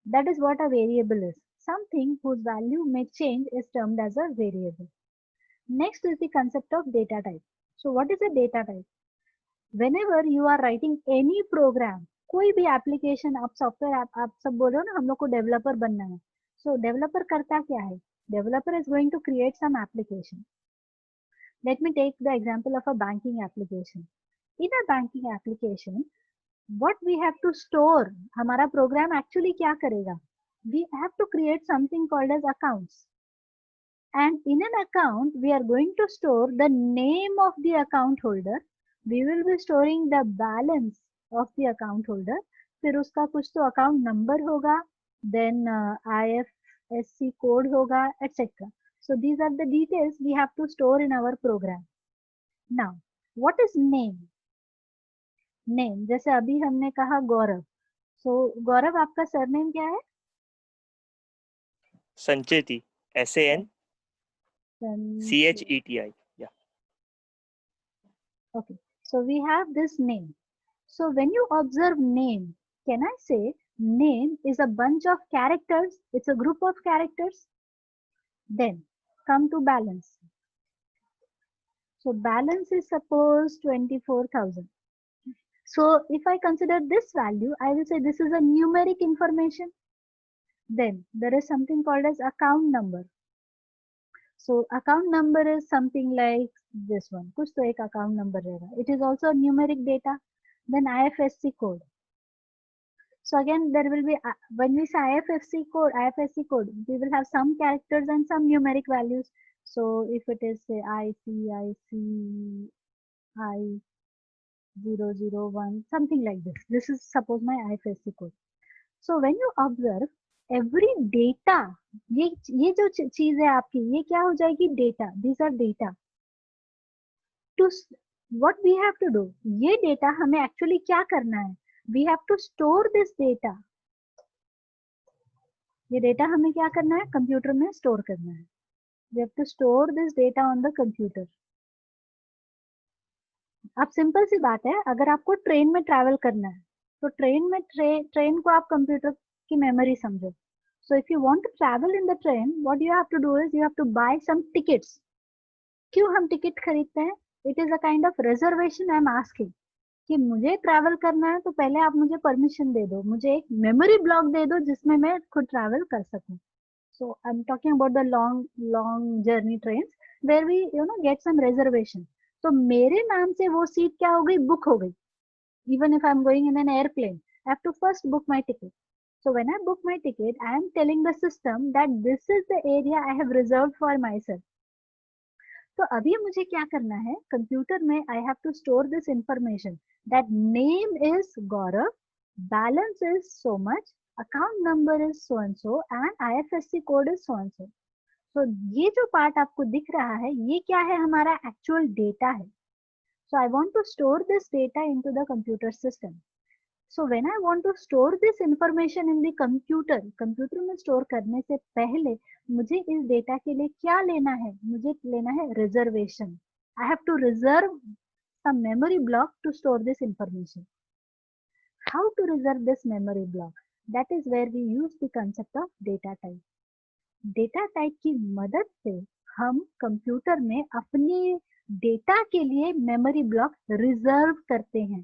that is what a variable is. Something whose value may change is termed as a variable. Next is the concept of data type. So what is a data type? Whenever you are writing any program, कोई भी application, आप software आप सब बोल रहे हो ना, हम लोग को developer बनना है. So developer करता क्या है? Developer is going to create some application. Let me take the example of a banking application. In a banking application, what we have to store, हमारा program actually क्या करेगा? We have to create something called as accounts. And in an account, we are going to store the name of the account holder. We will be storing the balance of the account holder. फिर उसका कुछ तो account number होगा, then IFSC code होगा, etc. So these are the details we have to store in our program. Now, what is name? Name, जैसे अभी हमने कहा गौरव. So गौरव आपका सरनेम क्या है? Sancheti, SANCHETI. Yeah. Okay, so we have this name. So when you observe name, can I say name is a bunch of characters? It's a group of characters. Then come to balance. So balance is suppose 24,000. So if I consider this value, I will say this is a numeric information. Then there is something called as account number. So account number is something like this one. कुछ तो एक account number रहेगा. It is also numeric data. Then IFSC code. So again, there will be when we say IFSC code, we will have some characters and some numeric values. So if it is say I001, something like this. This is suppose my IFSC code. So when you observe every data, ये जो चीज है आपकी, ये क्या हो जाएगी? Data. These are data. To what we have to do? ये data हमें actually क्या करना है? We have to store this data. ये डेटा हमें क्या करना है? कंप्यूटर में स्टोर करना है. We have to store this data on the computer. अब सिंपल सी बात है, अगर आपको ट्रेन में ट्रैवल करना है तो ट्रेन को आप कंप्यूटर की मेमोरी समझो. So if you want to travel in the train, what you have to do is you have to buy some tickets. क्यों हम टिकट खरीदते हैं? It is a kind of reservation. I am asking कि मुझे travel करना है तो पहले आप मुझे परमिशन दे दो, मुझे एक मेमोरी ब्लॉक दे दो जिसमें मैं खुद ट्रैवल कर सकूं. So I'm talking about the long journey trains where we get some reservation. तो मेरे नाम से वो सीट क्या हो गई? बुक हो गई. Even if I'm going in an airplane, I have to first book my ticket. So when I book my ticket, I am telling the system that this is the area I have reserved for myself. तो अभी मुझे क्या करना है? Computer में I have to store this information that name is Gaurav, balance is so much, account number is so and IFSC code is so. So ये जो part आपको दिख रहा है, ये क्या है? हमारा एक्चुअल डेटा है. So I want to store this data into the computer system. So when I want to store this information in the computer में स्टोर करने से पहले मुझे इस डेटा के लिए क्या लेना है? मुझे लेना है reservation. I have to reserve some memory block to store this information. How to reserve this memory block? That is where we use the concept of data type. Data type की मदद से हम कंप्यूटर में अपने data के लिए memory block reserve करते हैं.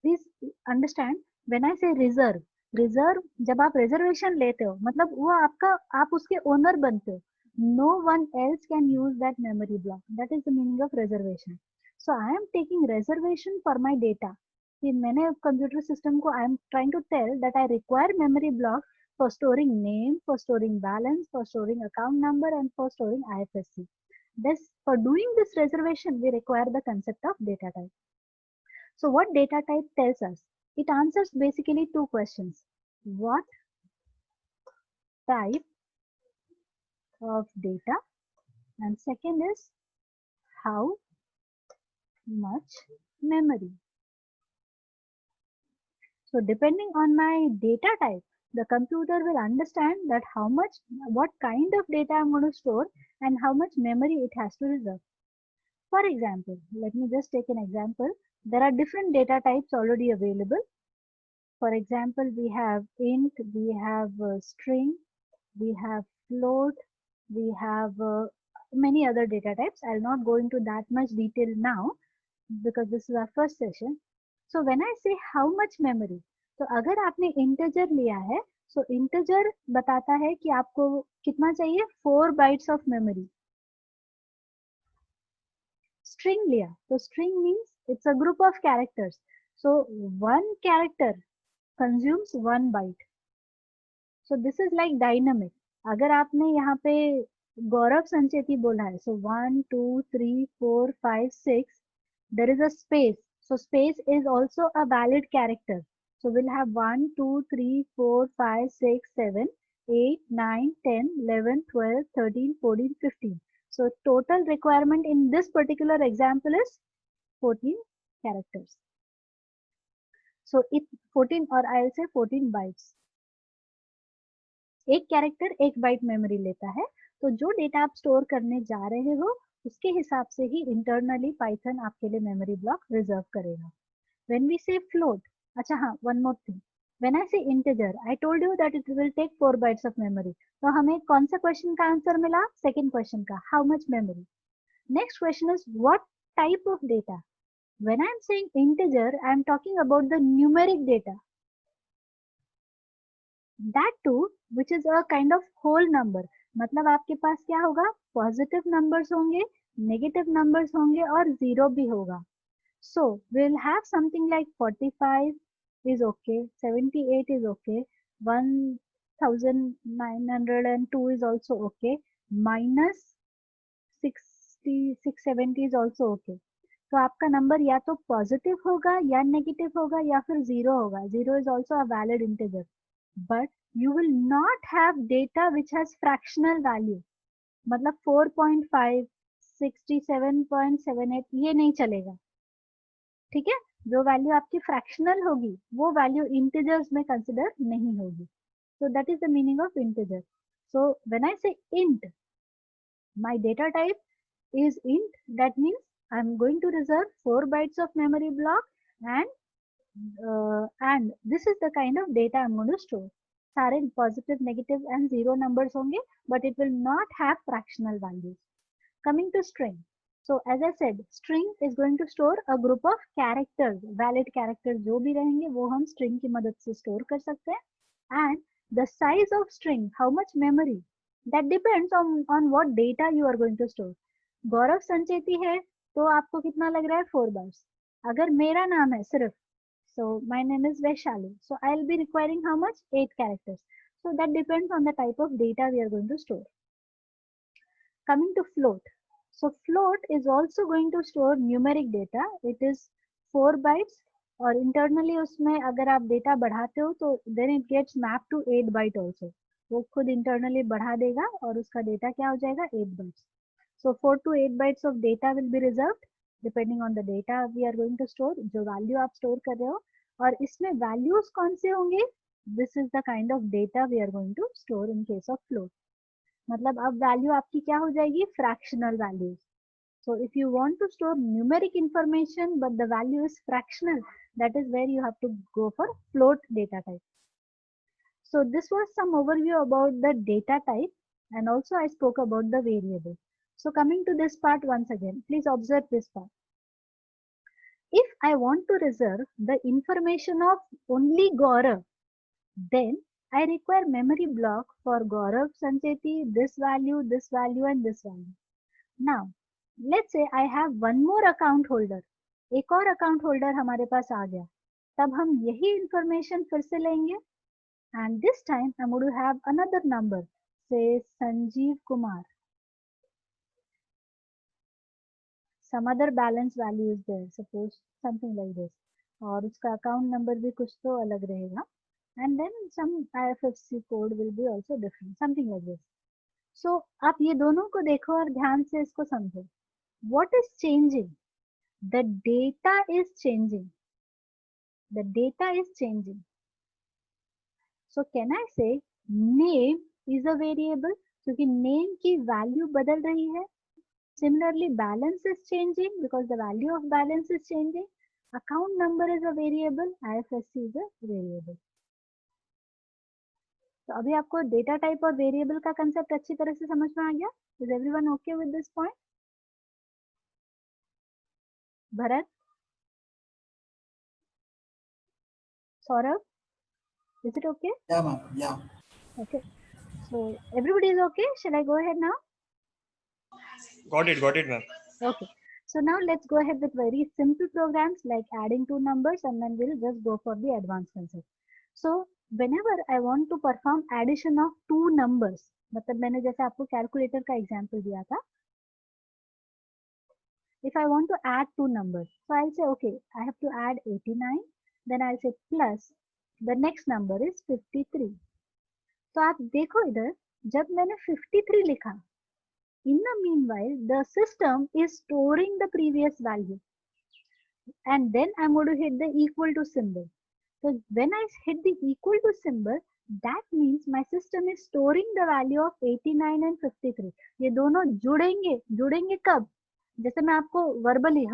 प्लीज अंडरस्टैंड व्हेन आई से रिजर्व जब आप रिजर्वेशन लेते हो मतलब वो आपका, आप उसके ओनर बनते हो. No one else can use that memory block. That is the meaning of reservation. So I am taking reservation for my data. कि मैंने कंप्यूटर सिस्टम को I am trying to tell that I require memory block for storing name, for storing balance, for storing account number, and for storing IFSC. For doing this reservation, we require the concept of data type. So what data type tells us? It answers basically two questions. What type of data? And second is how much memory. So depending on my data type, the computer will understand that what kind of data I'm going to store and how much memory it has to reserve. For example, let me just take an example. There are different data types already available. For example, we have int, we have string, we have float, we have many other data types. I'll not go into that much detail now because this is our first session. So when I say how much memory, तो अगर आपने integer लिया है, सो integer बताता है कि आपको कितना चाहिए? 4 बाइट्स ऑफ मेमोरी. स्ट्रिंग लिया तो string means it's a group of characters. So 1 character consumes 1 byte. So this is like dynamic. अगर आपने यहाँ पे गौरव संचेती बोला है, so 1 2 3 4 5 6, there is a space. So space is also a valid character. So we'll have 1, 2, 3, 4, 5, 6, 7, 8, 9, 10, 11, 12, 13, 14, 15. So total requirement in this particular example is 14 characters. So it 14 or I'll say 14 bytes. एक character 1 bite memory लेता है. तो जो data आप store करने जा रहे हो उसके हिसाब से ही इंटरनली पाइथन आपके लिए मेमोरी ब्लॉक रिजर्व करेगा. When we say float, अच्छा हाँ, one more thing. When I say integer, I told you that it will take 4 bytes of memory. तो हमें कौन सा क्वेश्चन का आंसर मिला? सेकेंड क्वेश्चन का, how much memory. Next question is what type of data. When I am saying integer, I am talking about the numeric data. That too, which is a kind of whole number. मतलब आपके पास क्या होगा? Positive numbers होंगे, negative numbers होंगे और zero भी होगा. So we'll have something like 45 is okay, 78 is okay, 1902 is also okay, minus 60, 670 is also okay. तो आपका नंबर या तो पॉजिटिव होगा या नेगेटिव होगा या फिर जीरो होगा. Zero is also a valid integer. But you will not have data which has fractional value. मतलब 4.5, 67.78 ये नहीं चलेगा. ठीक है, जो वैल्यू आपकी फ्रैक्शनल होगी वो वैल्यू इंटीजर्स में कंसिडर नहीं होगी. So that is the meaning of integer. So when I say int, my data type is int. That means I'm going to reserve 4 bytes of memory block, and this is the kind of data I'm going to store. सारे positive, negative and zero numbers होंगे, but it will not have fractional values. Coming to string. So as I said, string is going to store a group of characters. Valid characters जो भी रहेंगे वो हम string की मदद से store कर सकते हैं. And the size of string, how much memory, that depends on what data you are going to store. गौरव संचेती है तो आपको कितना लग रहा है? 4 bytes. अगर मेरा नाम है सिर्फ, so my name is Vaishali, so I'll be requiring how much? 8 characters. So that depends on the type of data we are going to store. Coming to float. So float is also going to store numeric data. It is 4 bytes और internally उसमें अगर आप data बढ़ाते हो तो then it gets mapped to 8 byte also. वो खुद internally बढ़ा देगा और उसका data क्या हो जाएगा? 8 bytes. So 4 to 8 bytes of data will be reserved depending on the data we are going to store. जो value आप store कर रहे हो और इसमें values कौन से होंगे? This is the kind of data we are going to store in case of float. मतलब अब वैल्यू आपकी क्या हो जाएगी? Fractional values. So if you want to store numeric information but the value is fractional, that is where you have to go for float data type. So this was some overview about the data type, and also I spoke about the variable. So coming to this part once again, please observe this part. If I want to reserve the information of only Gaurav, then I require memory block for Gaurav Sancheti, this value and this value. Now let's say I have one more account holder. एक और account holder हमारे पास आ गया, तब हम यही information फिर से लेंगे, and this time I'm going to have another number, say Sanjeev Kumar. Some other balance value is there, suppose something like this, और उसका account number भी कुछ तो अलग रहेगा, and then some IFSC code will be also different, something like this. So आप ये दोनों को देखो और ध्यान से इसको समझो. What is changing? The data is changing. The data is changing. So can I say name is a variable? क्योंकि name की value बदल रही है. Similarly, balance is changing because the value of balance is changing. Account number is a variable. IFSC is a variable. तो अभी आपको data type और variable का concept अच्छी तरह से समझ में आ गया? Is everyone okay with this point? Bharat? Saurabh? Is it okay? Yeah, ma'am. Yeah. Okay. So everybody is okay? Shall I go ahead now? Got it, ma'am. Okay. So now let's go ahead with very simple programs like adding two numbers, and then we'll just go for the advanced concept. So whenever I want to perform addition of two numbers, मतलब मैंने जैसे आपको calculator का example दिया था. If I want to add two numbers, so I'll say okay, I have to add 89, then I'll say plus the next number is 53. तो आप देखो इधर, जब मैंने 53 लिखा, in the meanwhile the system is storing the previous value, and then I'm going to hit the equal to symbol. So when I hit the equal to symbol, That means my system is storing the value of 89 and 53. ये दोनों जुड़ेंगे कब? जैसे मैं आपको verbally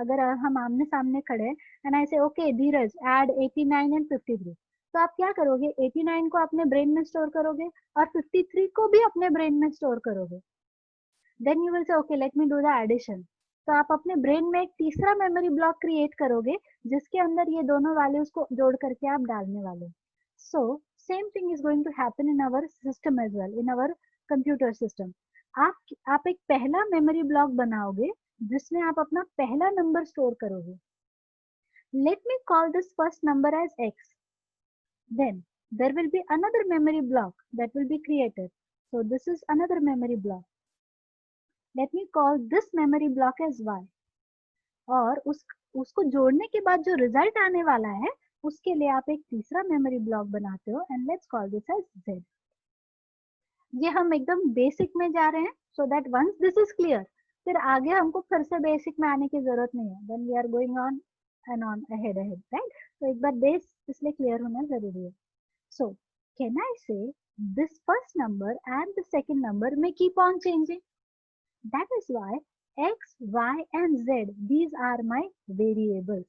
अगर हम आमने सामने खड़े हैं एंड आई से ओके धीरज ऐड 89 एंड 53, तो आप क्या करोगे? 89 को अपने ब्रेन में स्टोर करोगे और 53 को भी अपने ब्रेन में स्टोर करोगे. Then you will say okay let me do the addition. तो आप अपने ब्रेन में एक तीसरा मेमोरी ब्लॉक क्रिएट करोगे जिसके अंदर ये दोनों वैल्यूज को जोड़ करके आप डालने वाले. So same thing is going to happen in our system as well, in our computer system. आप एक पहला मेमोरी ब्लॉक बनाओगे जिसमें आप अपना पहला नंबर स्टोर करोगे. Let me call this first number as x. Then there will be another memory block that will be created. So this is another memory block. Let me call this memory block as y. और उसको जोड़ने के बाद जो result आने वाला है उसके लिए आप एक तीसरा मेमोरी ब्लॉक बनाते हो and let's call this as z. ये हम एकदम बेसिक में जा रहे हैं so that once this is clear फिर आगे हमको फिर से बेसिक में आने की जरूरत नहीं है. Then we are going on and on ahead right. तो एक बार बेस इसलिए क्लियर होना जरूरी है. सो can I say this first number and the second number may keep on changing. That is why x, y and z these are my variables.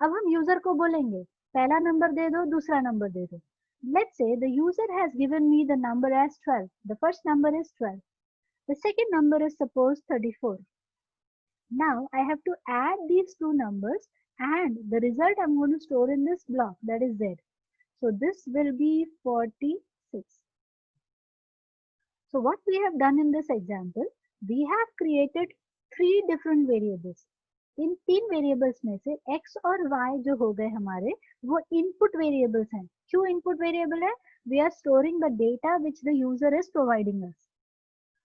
अब हम user को बोलेंगे पहला नंबर दे दो दूसरा नंबर दे दो. Let's say the user has given me the number as 12. The first number is 12. The second number is suppose 34. Now I have to add these two numbers and the result I'm going to store in this block, that is z. So this will be 46. So what we have done in this example, we have created three different variables. इन तीन variables में से x और y जो हो गए हमारे वो input variables हैं. क्यों इनपुट वेरिएबल है? We are storing the data which the user is providing us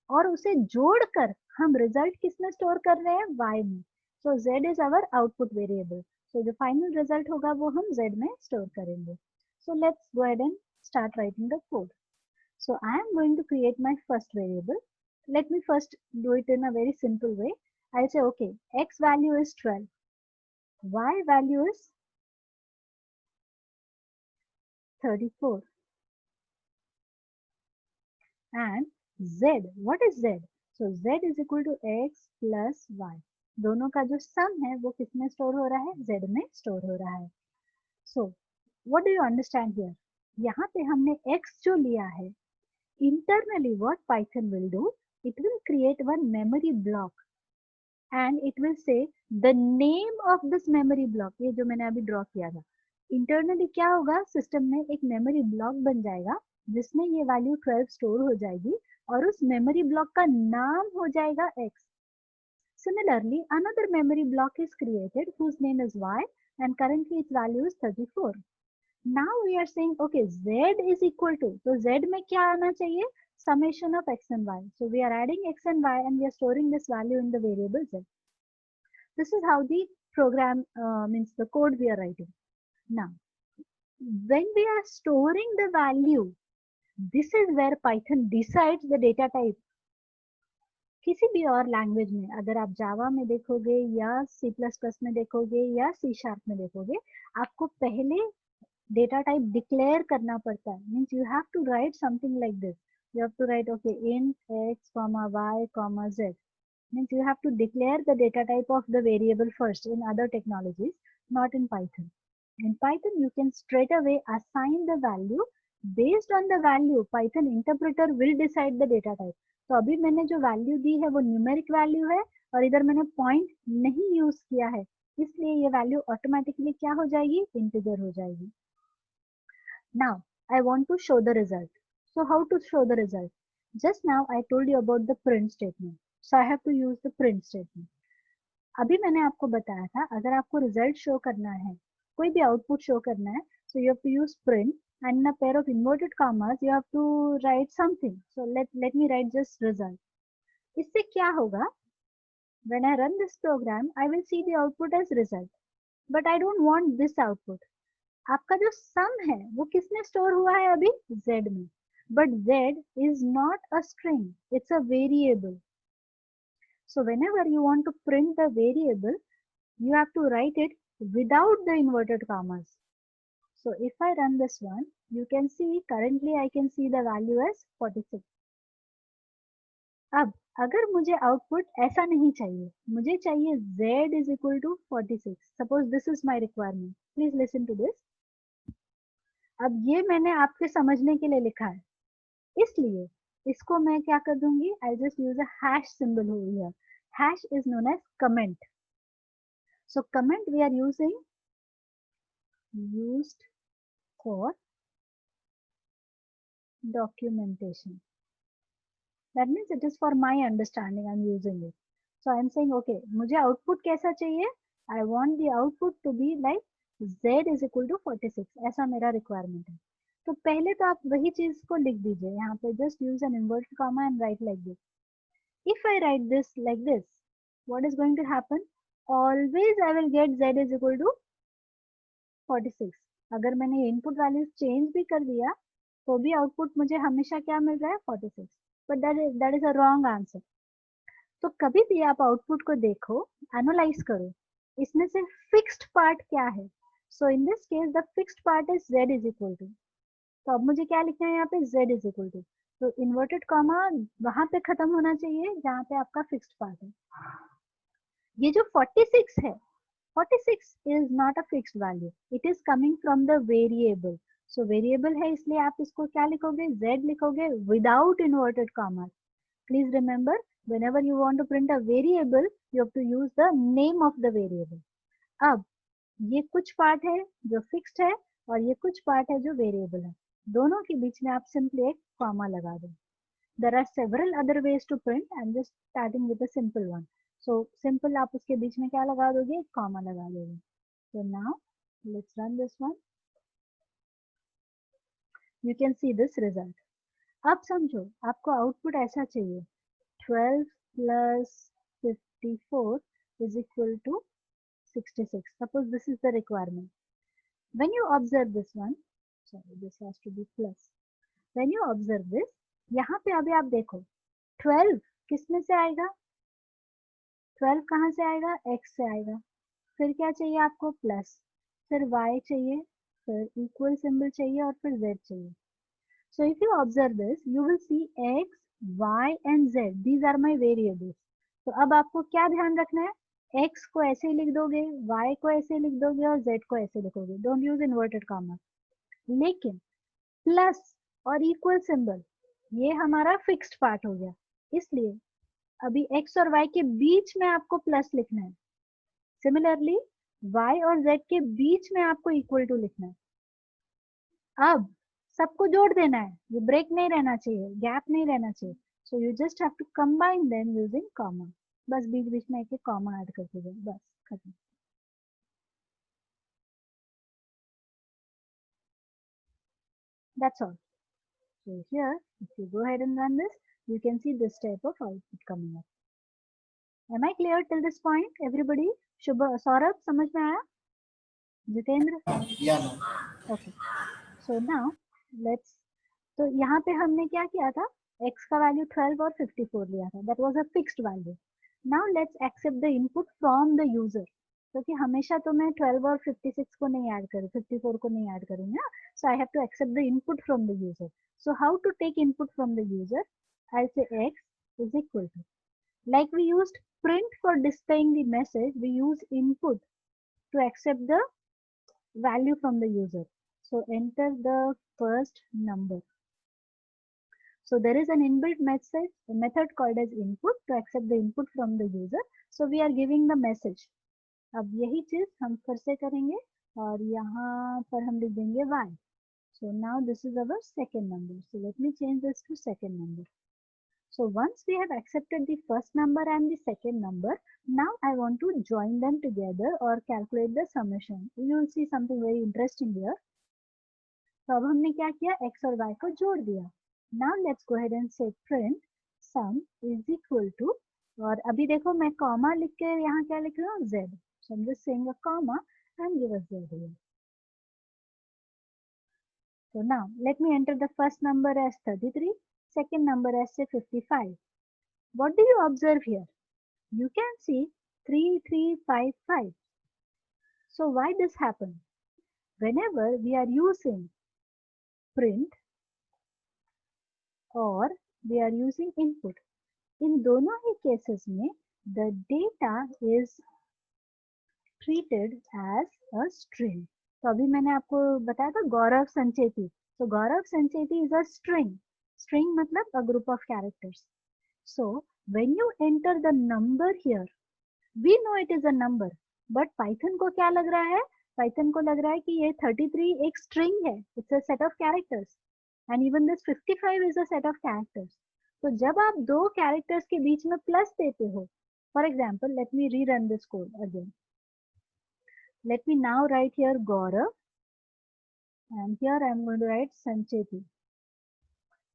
और उसे जोड़कर हम रिजल्ट किसमें स्टोर कर रहे हैं? y में. So z is our output variable. So जो फाइनल रिजल्ट होगा वो हम z में स्टोर करेंगे. So let's go ahead and start writing the code. So I am going to create my first variable. Let me first do it in a very simple way. I'll say, okay, x value is 12. Y value is 34. And z, what is z? So z is equal to x plus y. दोनों का जो सम है वो किस में store हो रहा है? z में स्टोर हो रहा है. So what do you understand here? यहाँ पे हमने x जो लिया है, internally what Python will do, it will create one memory block and it will say the name of this memory block. ये जो मैंने अभी ड्रॉ किया था, internally क्या होगा? सिस्टम में एक मेमोरी ब्लॉक बन जाएगा जिसमें ये वैल्यू 12 स्टोर हो जाएगी और उस मेमोरी ब्लॉक का नाम हो जाएगा x. Similarly, another memory block is created whose name is y and currently its value is 34. Now we are saying okay, z is equal to, तो z में क्या आना चाहिए? Summation of x and y. So we are adding x and y and we are storing this value in the variable z. This is how the program means the code we are writing. Now when we are storing the value, this is where Python decides the data type. किसी भी और language में, अगर आप जावा में देखोगे या C++ में देखोगे या C# में देखोगे, आपको पहले data type declare करना पड़ता है. Means you have to write something like this. You have to write okay int x comma y comma z. Means you have to declare the data type of the variable first. In other technologies, not in Python. In Python you can straight away assign the value. Based on the value, Python interpreter will decide the data type. तो अभी मैंने जो value दी है वो numeric value है और इधर मैंने पॉइंट नहीं यूज किया है, इसलिए ये वैल्यू ऑटोमेटिकली क्या हो जाएगी? इंटीजर हो जाएगी. Now I want to show the result. So how to show the result? Just now I told you about the print statement. So I have to use the print statement. अभी मैंने आपको बताया था अगर आपको result show करना है, कोई भी आउटपुट शो करना है, so you have to use print and in a pair of inverted commas you have to write something. So let me write just result. इससे क्या होगा? When I run this program, I will see the output as result. But I don't want this output. आपका जो सम है वो किसमें store हुआ है अभी? z में. But z is not a string, it's a variable. So whenever you want to print the variable, you have to write it without the inverted commas. So if I run this one, you can see currently I can see the value as 46. अब अगर मुझे output ऐसा नहीं चाहिए, मुझे चाहिए z is equal to 46. Suppose this is my requirement. Please listen to this. अब ये मैंने आपके समझने के लिए लिखा है, इसलिए इसको मैं क्या कर दूंगी, I just use a hash symbol over here. Hash is known as comment. So comment we are used for documentation. That means it is for my understanding I'm using it. So I'm saying okay, मुझे output कैसा चाहिए, I want the output to be like z is equal to 46. ऐसा मेरा requirement है. तो पहले तो आप वही चीज को लिख दीजिए यहाँ पे, just use an inverted comma and write like this. If I write this like this, what is going to happen? Always I will get z is equal to 46. अगर मैंने इनपुट वैल्यूज चेंज भी कर दिया तो भी output मुझे हमेशा क्या मिल रहा है, 46. But that is a wrong answer. तो कभी भी आप आउटपुट को देखो, एनालाइज करो, इसमें से फिक्स्ड पार्ट क्या है. So in this case the fixed part is z is equal to. तो अब मुझे क्या लिखना है यहाँ पे, z इज इक्वल टू. तो इन्वर्टेड कॉमा वहां पे खत्म होना चाहिए जहाँ पे आपका फिक्स्ड पार्ट है. ये जो 46 है, 46 is not a fixed value. It is coming from the variable. So variable है इसलिए आप इसको क्या लिखोगे, z लिखोगे without inverted commas. Please remember, whenever you want to print a variable, you have to use the name of the variable. अब ये कुछ पार्ट है जो फिक्स्ड है और ये कुछ पार्ट है जो वेरिएबल है, दोनों के बीच में आप सिंपली एक कॉमा लगा दो. There are several other ways to print. I'm just starting with a simple one. So simple आप उसके बीच में क्या लगा दोगे, कॉमा लगा दोगे. So now let's run this one. You can see this result. अब समझो आपको आउटपुट ऐसा चाहिए, 12 plus 54 is equal to 66. Suppose this is the requirement. When you observe this one, sorry, this has to be plus. When you observe this, यहाँ पे अभी आप देखो 12 किस में से आएगा, 12 कहाँ से आएगा, x से आएगा. फिर क्या चाहिए आपको, प्लस, फिर y चाहिए, फिर इक्वल सिंबल चाहिए और फिर z चाहिए. So if you observe this, you will see x, y and z. These are my variables. तो अब आपको क्या ध्यान रखना है, x को ऐसे ही लिख दोगे, y को ऐसे लिख दोगे और z को ऐसे लिखोगे. Don't use inverted commas. लेकिन प्लस और इक्वल सिंबल ये हमारा फिक्स्ड पार्ट हो गया, इसलिए अभी x और y के बीच में आपको प्लस लिखना है. सिमिलरली y और z के बीच में आपको इक्वल टू लिखना है. अब सबको जोड़ देना है, ये ब्रेक नहीं रहना चाहिए, गैप नहीं रहना चाहिए. So you just have to combine them using comma. बस बीच बीच में एक कॉमा ऐड कर दीजिए, बस खत्म. That's all. So here, if you go ahead and run this, you can see this type of output coming up. Am I clear till this point, everybody? शुभ, सौरभ समझ में आया, Jitendra? Yeah, no. Okay. So now let's, तो यहाँ पे हमने क्या किया था, x का वैल्यू 12 और 54 लिया था, that was a fixed value. Now let's accept the input from the user. क्योंकि हमेशा तो मैं 12 और 56 को नहीं ऐड करूँ, 54 को नहीं ऐड करूँगी ना. So I have to accept the input from the user. So how to take input from the user? I'll say x is equal to, like we used print for displaying the message, we use input to accept the value from the user. So enter the first number. So there is an inbuilt method called as input to accept the input from the user. So we are giving the message. अब यही चीज हम फिर से करेंगे और यहाँ पर हम लिख देंगे y. So now this is our second number. So let me change this to second number. So once we have accepted the first number and the second number, now I want to join them together or calculate the summation. You will see something very interesting here. तो अब हमने क्या किया, x और y को जोड़ दिया. Now let's go ahead and say print sum is equal to, और अभी देखो मैं कॉमा लिख के यहाँ क्या लिख रहा हूँ, z. So I'm just saying a comma and give us z here. So now let me enter the first number as 33, second number as say 55. What do you observe here? You can see 3355. So why this happened? whenever we are using print or we are using input, इन दोनों ही cases में the data is treated as a string. तो अभी मैंने आपको बताया था गौरव Sancheti. So Gaurav Sancheti is a string. String मतलब a group of characters. So when you enter the number here, we know it is a number, but Python को क्या लग रहा है? Python को लग रहा है कि ये 33 एक string है. It's a set of characters. And even this 55 is a set of characters. तो जब आप दो characters के बीच में plus देते हो, for example, let me rerun this code again. Let me now write here Gaurav and here I am going to write Sancheti.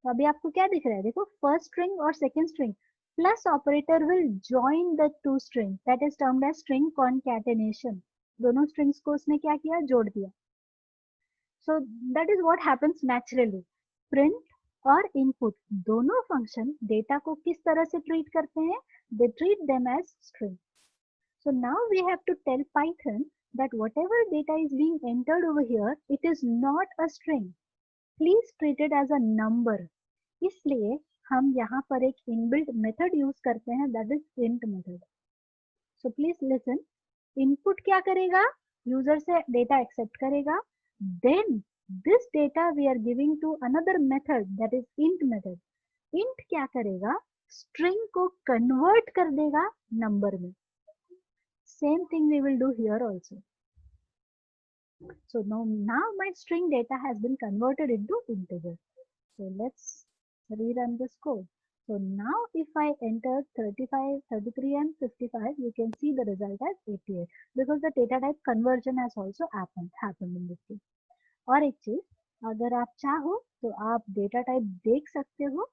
तो अभी आपको क्या दिख रहा है? देखो first string और second string plus operator will join the two strings, that is termed as string concatenation. दोनों strings को उसने क्या किया? जोड़ दिया. So that is what happens naturally. Print और input दोनों function data को किस तरह से treat करते हैं? They treat them as string. So now we have to tell Python that whatever data is being entered over here, it is not a string. Please treat it as a number. इसलिए हम यहाँ पर एक inbuilt method use करते हैं, that is int method. So please listen. Input क्या करेगा? User से data accept करेगा. Then this data we are giving to another method, that is int method. Int क्या करेगा? String को convert कर देगा number में. Same thing we will do here also. So now my string data has been converted into integer. So let's rerun this code. So now if I enter 35, 33 and 55, you can see the result as 88 because the data type conversion has also happened in this case. और एक चीज, अगर आप चाहो तो आप data type देख सकते हो.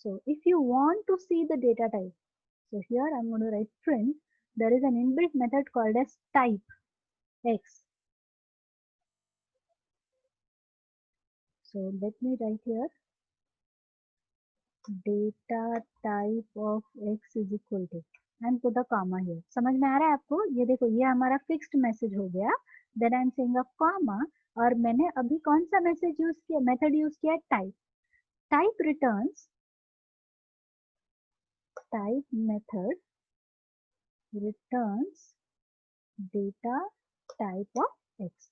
So if you want to see the data type, so here I'm going to write print. There is an inbuilt method called as type x. So let me write here data type of x is equal to and put a comma here. समझ में आ रहा है आपको? ये देखो ये हमारा fixed message हो गया. Then I'm saying a comma और मैंने अभी कौन सा message use किया? Method use किया type. Type returns. Type method returns data type of x.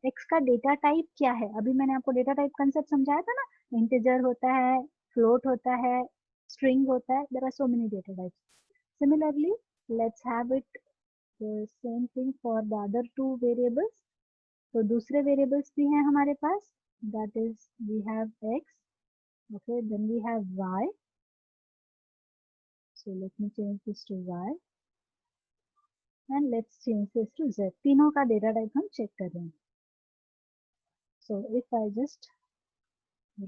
x का data type क्या है? अभी मैंने आपको data type concept समझाया था ना? Integer होता है, float होता है, string होता है. There are so many data types. Similarly, let's have it the same thing for the other two variables. तो दूसरे variables भी हैं हमारे पास. That is, we have x. Okay, then we have y. So let me change this to y. And let's change this to z. तीनों का data type हम check कर रहे हैं. So if I just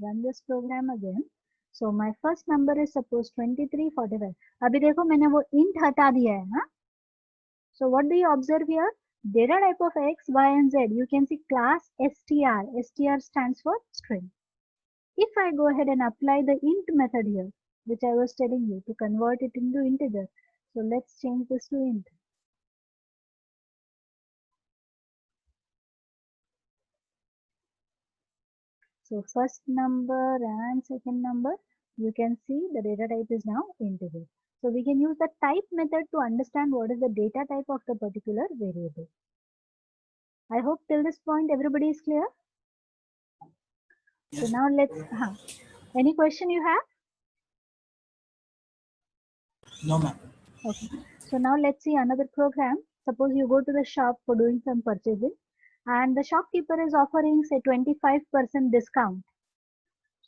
run this program again, so my first number is suppose 2345. अभी देखो मैंने वो int हटा दिया है ना. So what do you observe here? Data type of x, y and z. You can see class str. Str stands for string. If I go ahead and apply the int method here, which I was telling you to convert it into integer. So let's change this to int. So first number and second number, you can see the data type is now integer. So we can use the type method to understand what is the data type of the particular variable. I hope till this point everybody is clear. Yes. So now let's, any question you have? No, ma'am. Okay. So now let's see another program. Suppose you go to the shop for doing some purchasing and the shopkeeper is offering say 25% discount.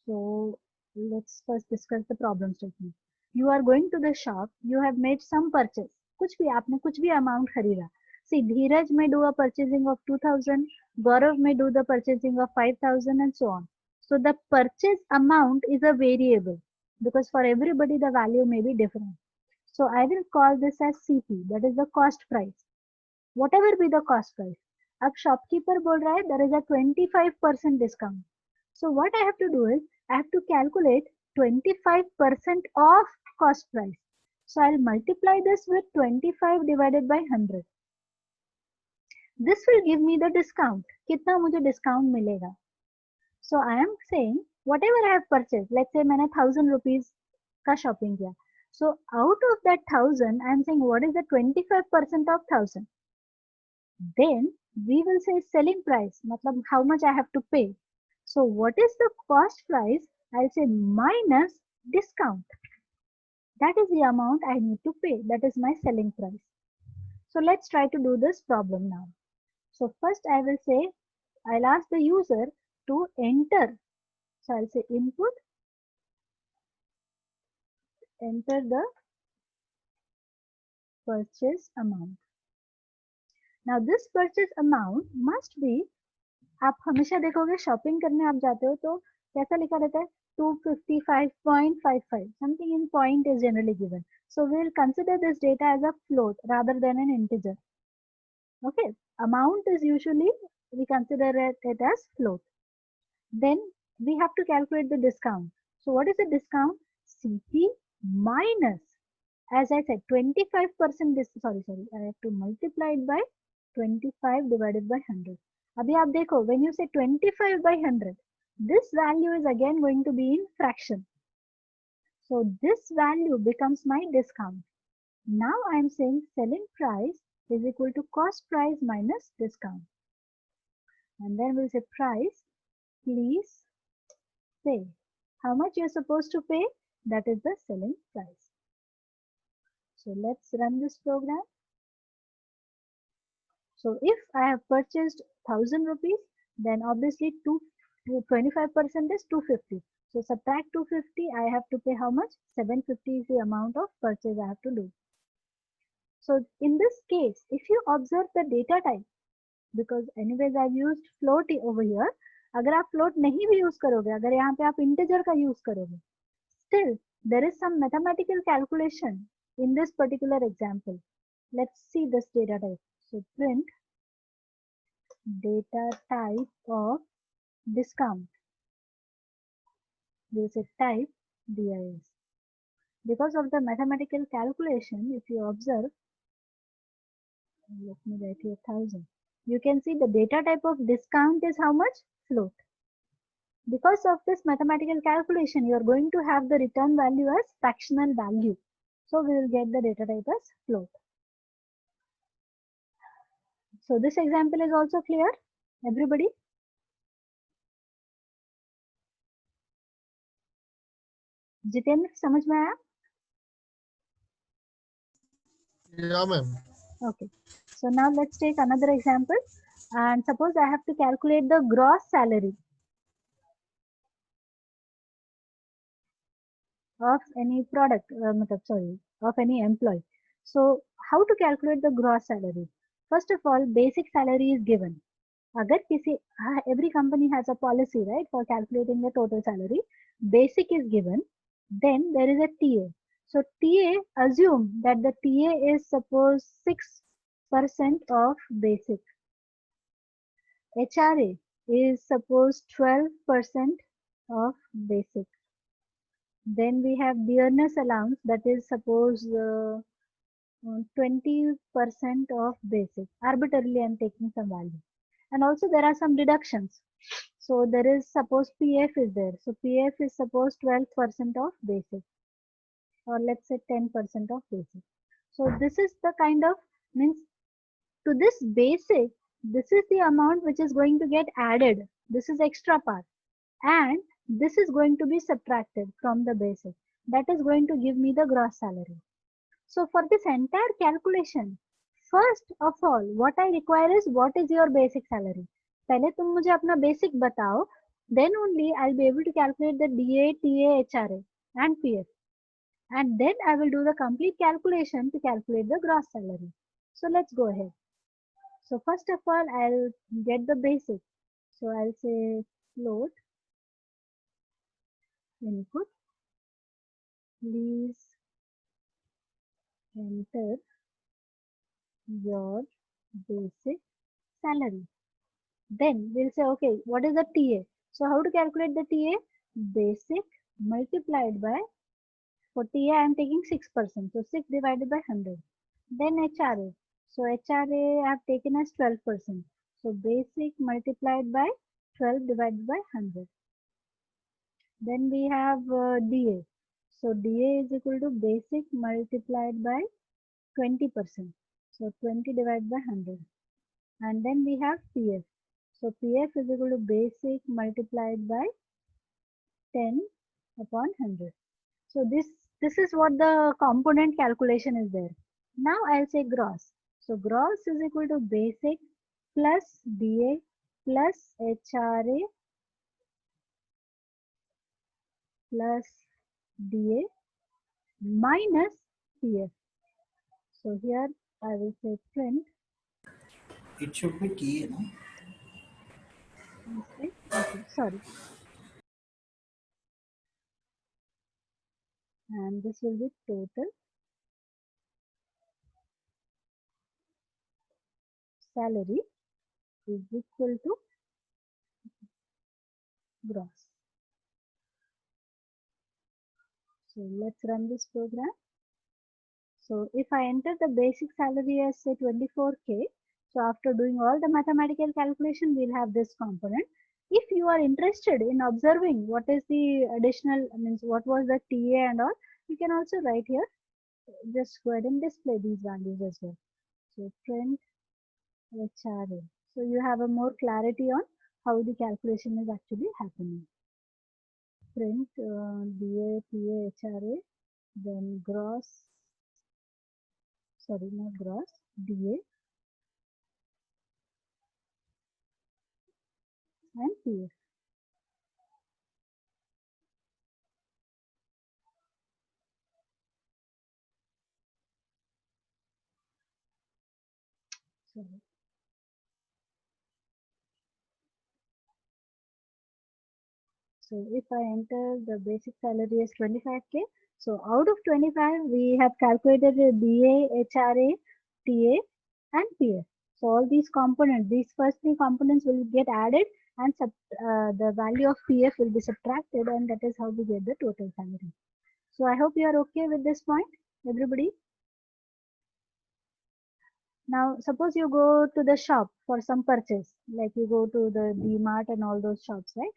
So let's first discuss the problem statement. You are going to the shop, you have made some purchase. कुछ भी आपने कुछ भी amount खरीदा. See, Dheeraj may do a purchasing of 2000, Gaurav may do the purchasing of 5000 and so on. So the purchase amount is a variable because for everybody the value may be different. So I will call this as CP, that is the cost price. Whatever be the cost price. अब shopkeeper बोल रहा है there is a 25% discount. So what I have to do is I have to calculate 25% of cost price. So I'll multiply this with 25 divided by 100. This will give me the discount. कितना मुझे discount मिलेगा? So I am saying whatever I have purchased, let's say मैंने 1000 rupees का shopping किया. So out of that 1000, I am saying what is the 25% of 1000? Then we will say selling price, मतलब how much I have to pay. So what is the cost price? I'll say minus discount. That is the amount I need to pay. That is my selling price. So let's try to do this problem now. So first I will say, I'll ask the user to enter. So I'll say input, enter the purchase amount. Now this purchase amount must be, आप हमेशा देखोगे shopping करने आप जाते हो तो कैसा लिखा रहता है 255.55, something in point is generally given. So we will consider this data as a float rather than an integer. Okay, amount is usually we consider it as float. Then we have to calculate the discount. So what is the discount? CP minus, as I said, 25% I have to multiply it by 25 divided by 100. अभी आप देखो, when you say 25 by 100, this value is again going to be in fraction. So this value becomes my discount. Now I am saying selling price is equal to cost price minus discount. And then we'll say price, please pay. How much you're supposed to pay? That is the selling price. So let's run this program. So if I have purchased 1000 rupees, then obviously 25% is 250. So subtract 250, I have to pay how much? 750 is the amount of purchase I have to do. So in this case, if you observe the data type, because anyways I've used float over here, अगर आप float नहीं भी use करोगे, अगर यहाँ पे आप integer का use करोगे, still there is some mathematical calculation in this particular example. Let's see this data type. So print data type of discount. We'll say type DIS. Because of the mathematical calculation, if you observe, let me write here 1000. You can see the data type of discount is how much? Float. Because of this mathematical calculation, you are going to have the return value as fractional value. So we will get the data type as float. So this example is also clear, everybody? Jitendra समझ में आया? Yeah, ma'am. Okay. So now let's take another example. And suppose I have to calculate the gross salary of any product, of any employee. So how to calculate the gross salary? First of all, basic salary is given. अगर किसी, every company has a policy, right, for calculating the total salary. Basic is given. Then there is a TA. So TA, assume that the TA is suppose 6% of basic. HRA is suppose 12% of basic. Then we have dearness allowance, that is suppose 20% of basic. Arbitrarily I am taking some value. And also there are some deductions. So there is suppose PF is there. So PF is suppose 12% of basic, or let's say 10% of basic. So this is the kind of, means to this basic, this is the amount which is going to get added. This is extra part. And this is going to be subtracted from the basic. That is going to give me the gross salary. So for this entire calculation, first of all, what I require is what is your basic salary. पहले तुम मुझे अपना basic बताओ, then only I'll be able to calculate the DA, TA, HRA and PF. And then I will do the complete calculation to calculate the gross salary. So let's go ahead. So first of all, I'll get the basic. So I'll say float input, please enter your basic salary. Then we'll say, okay, what is the TA? So how to calculate the TA? Basic multiplied by For TA, I am taking 6%. So 6 divided by 100. Then HRA. So HRA I have taken as 12%. So basic multiplied by 12 divided by 100. Then we have DA. So DA is equal to basic multiplied by 20%. So 20 divided by 100. And then we have PF. So PF is equal to basic multiplied by 10 upon 100. So this is what the component calculation is there. Now I'll say gross. So gross is equal to basic plus DA plus HRA plus DA minus PF. So here I will say print. It should be TA, no? Okay, sorry. And this will be total salary is equal to gross. So let's run this program. So if I enter the basic salary as say 24K, so after doing all the mathematical calculation, we'll have this component. If you are interested in observing what is the additional, means what was the TA and all, you can also write here. Just go ahead and display these values as well. So print HRA. So you have a more clarity on how the calculation is actually happening. Print DA, PA, HRA, then gross, sorry, not gross, DA and PF. Sorry. So if I enter the basic salary as 25K, so out of 25, we have calculated the DA, HRA, TA and PF. So all these components, these first three components will get added and the value of PF will be subtracted, and that is how we get the total salary. So I hope you are okay with this point, everybody. Now, suppose you go to the shop for some purchase, like you go to the DMart and all those shops, right?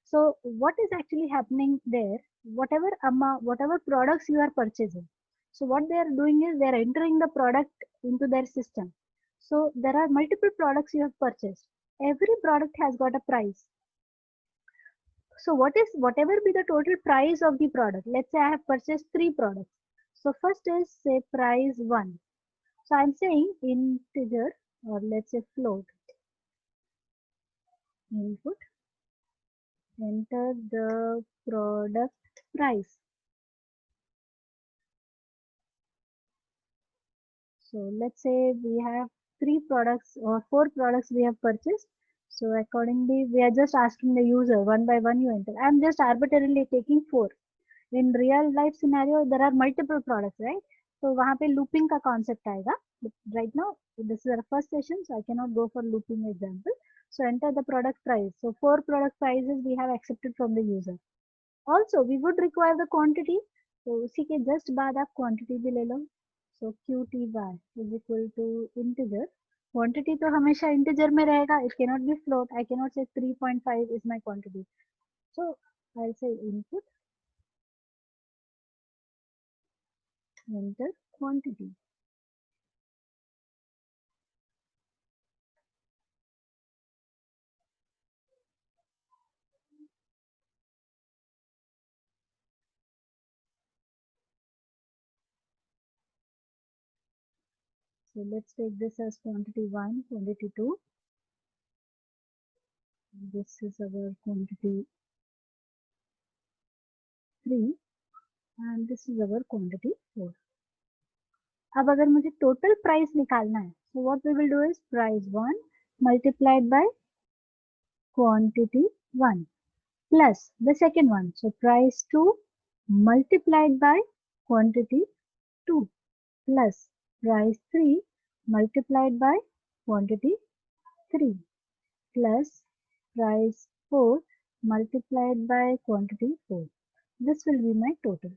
So what is actually happening there? Whatever amount, whatever products you are purchasing. So what they are doing is they are entering the product into their system. So there are multiple products you have purchased. Every product has got a price. So whatever be the total price of the product? Let's say I have purchased 3 products. So first is say price 1. So I'm saying integer, or let's say float, input, enter the product price. So let's say we have 3 products or 4 products we have purchased. So accordingly, we are just asking the user one by one you enter. I'm just arbitrarily taking 4. In real life scenario, there are multiple products, right? So वहाँ पे looping का concept आएगा. But right now, this is our first session, so I cannot go for looping example. So enter the product price. So 4 product prices we have accepted from the user. Also, we would require the quantity. So उसी के just बाद आप quantity भी ले लो. So QTY is equal to integer. Quantity तो हमेशा integer में रहेगा. It cannot be float. I cannot say 3.5 is my quantity. So I'll say input, enter quantity. So let's take this as quantity 1, quantity 2. This is our quantity 3 and this is our quantity 4. अब अगर मुझे total price निकालना है, so what we will do is price 1 multiplied by quantity 1 plus the second one. So price 2 multiplied by quantity 2 plus price 3 multiplied by quantity 3 plus price 4 multiplied by quantity 4. This will be my total.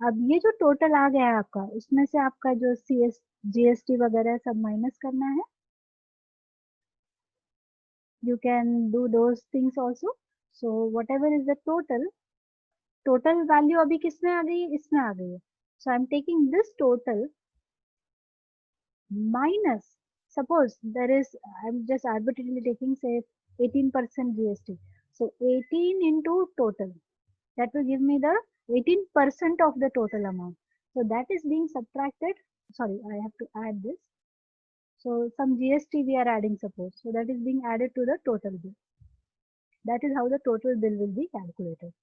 अब ये जो total आ गया है आपका, उसमें से आपका जो CS GST वगैरह सब माइनस करना है. You can do those things also. So whatever is the total value अभी किसमें आ गई, इसमें आ गई है. So I'm taking this total minus, suppose there is, I'm just arbitrarily taking say 18% GST. So 18 into total, that will give me the 18% of the total amount. So that is being subtracted. Sorry, I have to add this. So some GST we are adding, suppose. So that is being added to the total bill. That is how the total bill will be calculated.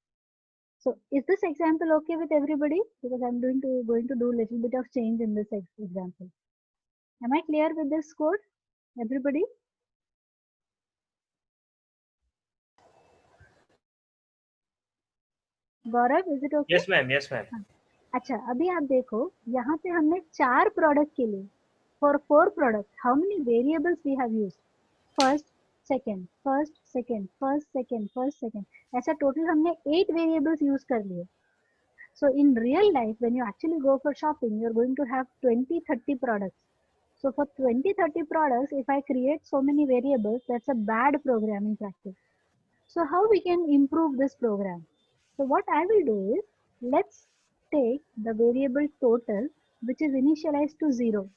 So is this example okay with everybody? Because I'm going to do a little bit of change in this example. Am I clear with this code, everybody? Gaurav, is it okay? Yes, ma'am. Yes, ma'am. अच्छा, अभी आप देखो यहाँ पे हमने 4 product के लिए, for 4 products, how many variables we have used? First, second, first, second, first, second, first, second. ऐसा total हमने 8 variables use कर लिए. So in real life, when you actually go for shopping, you're going to have 20-30 products. So for 20-30 products, if I create so many variables, that's a bad programming practice. So how we can improve this program? So what I will do is, let's take the variable total, which is initialized to 0.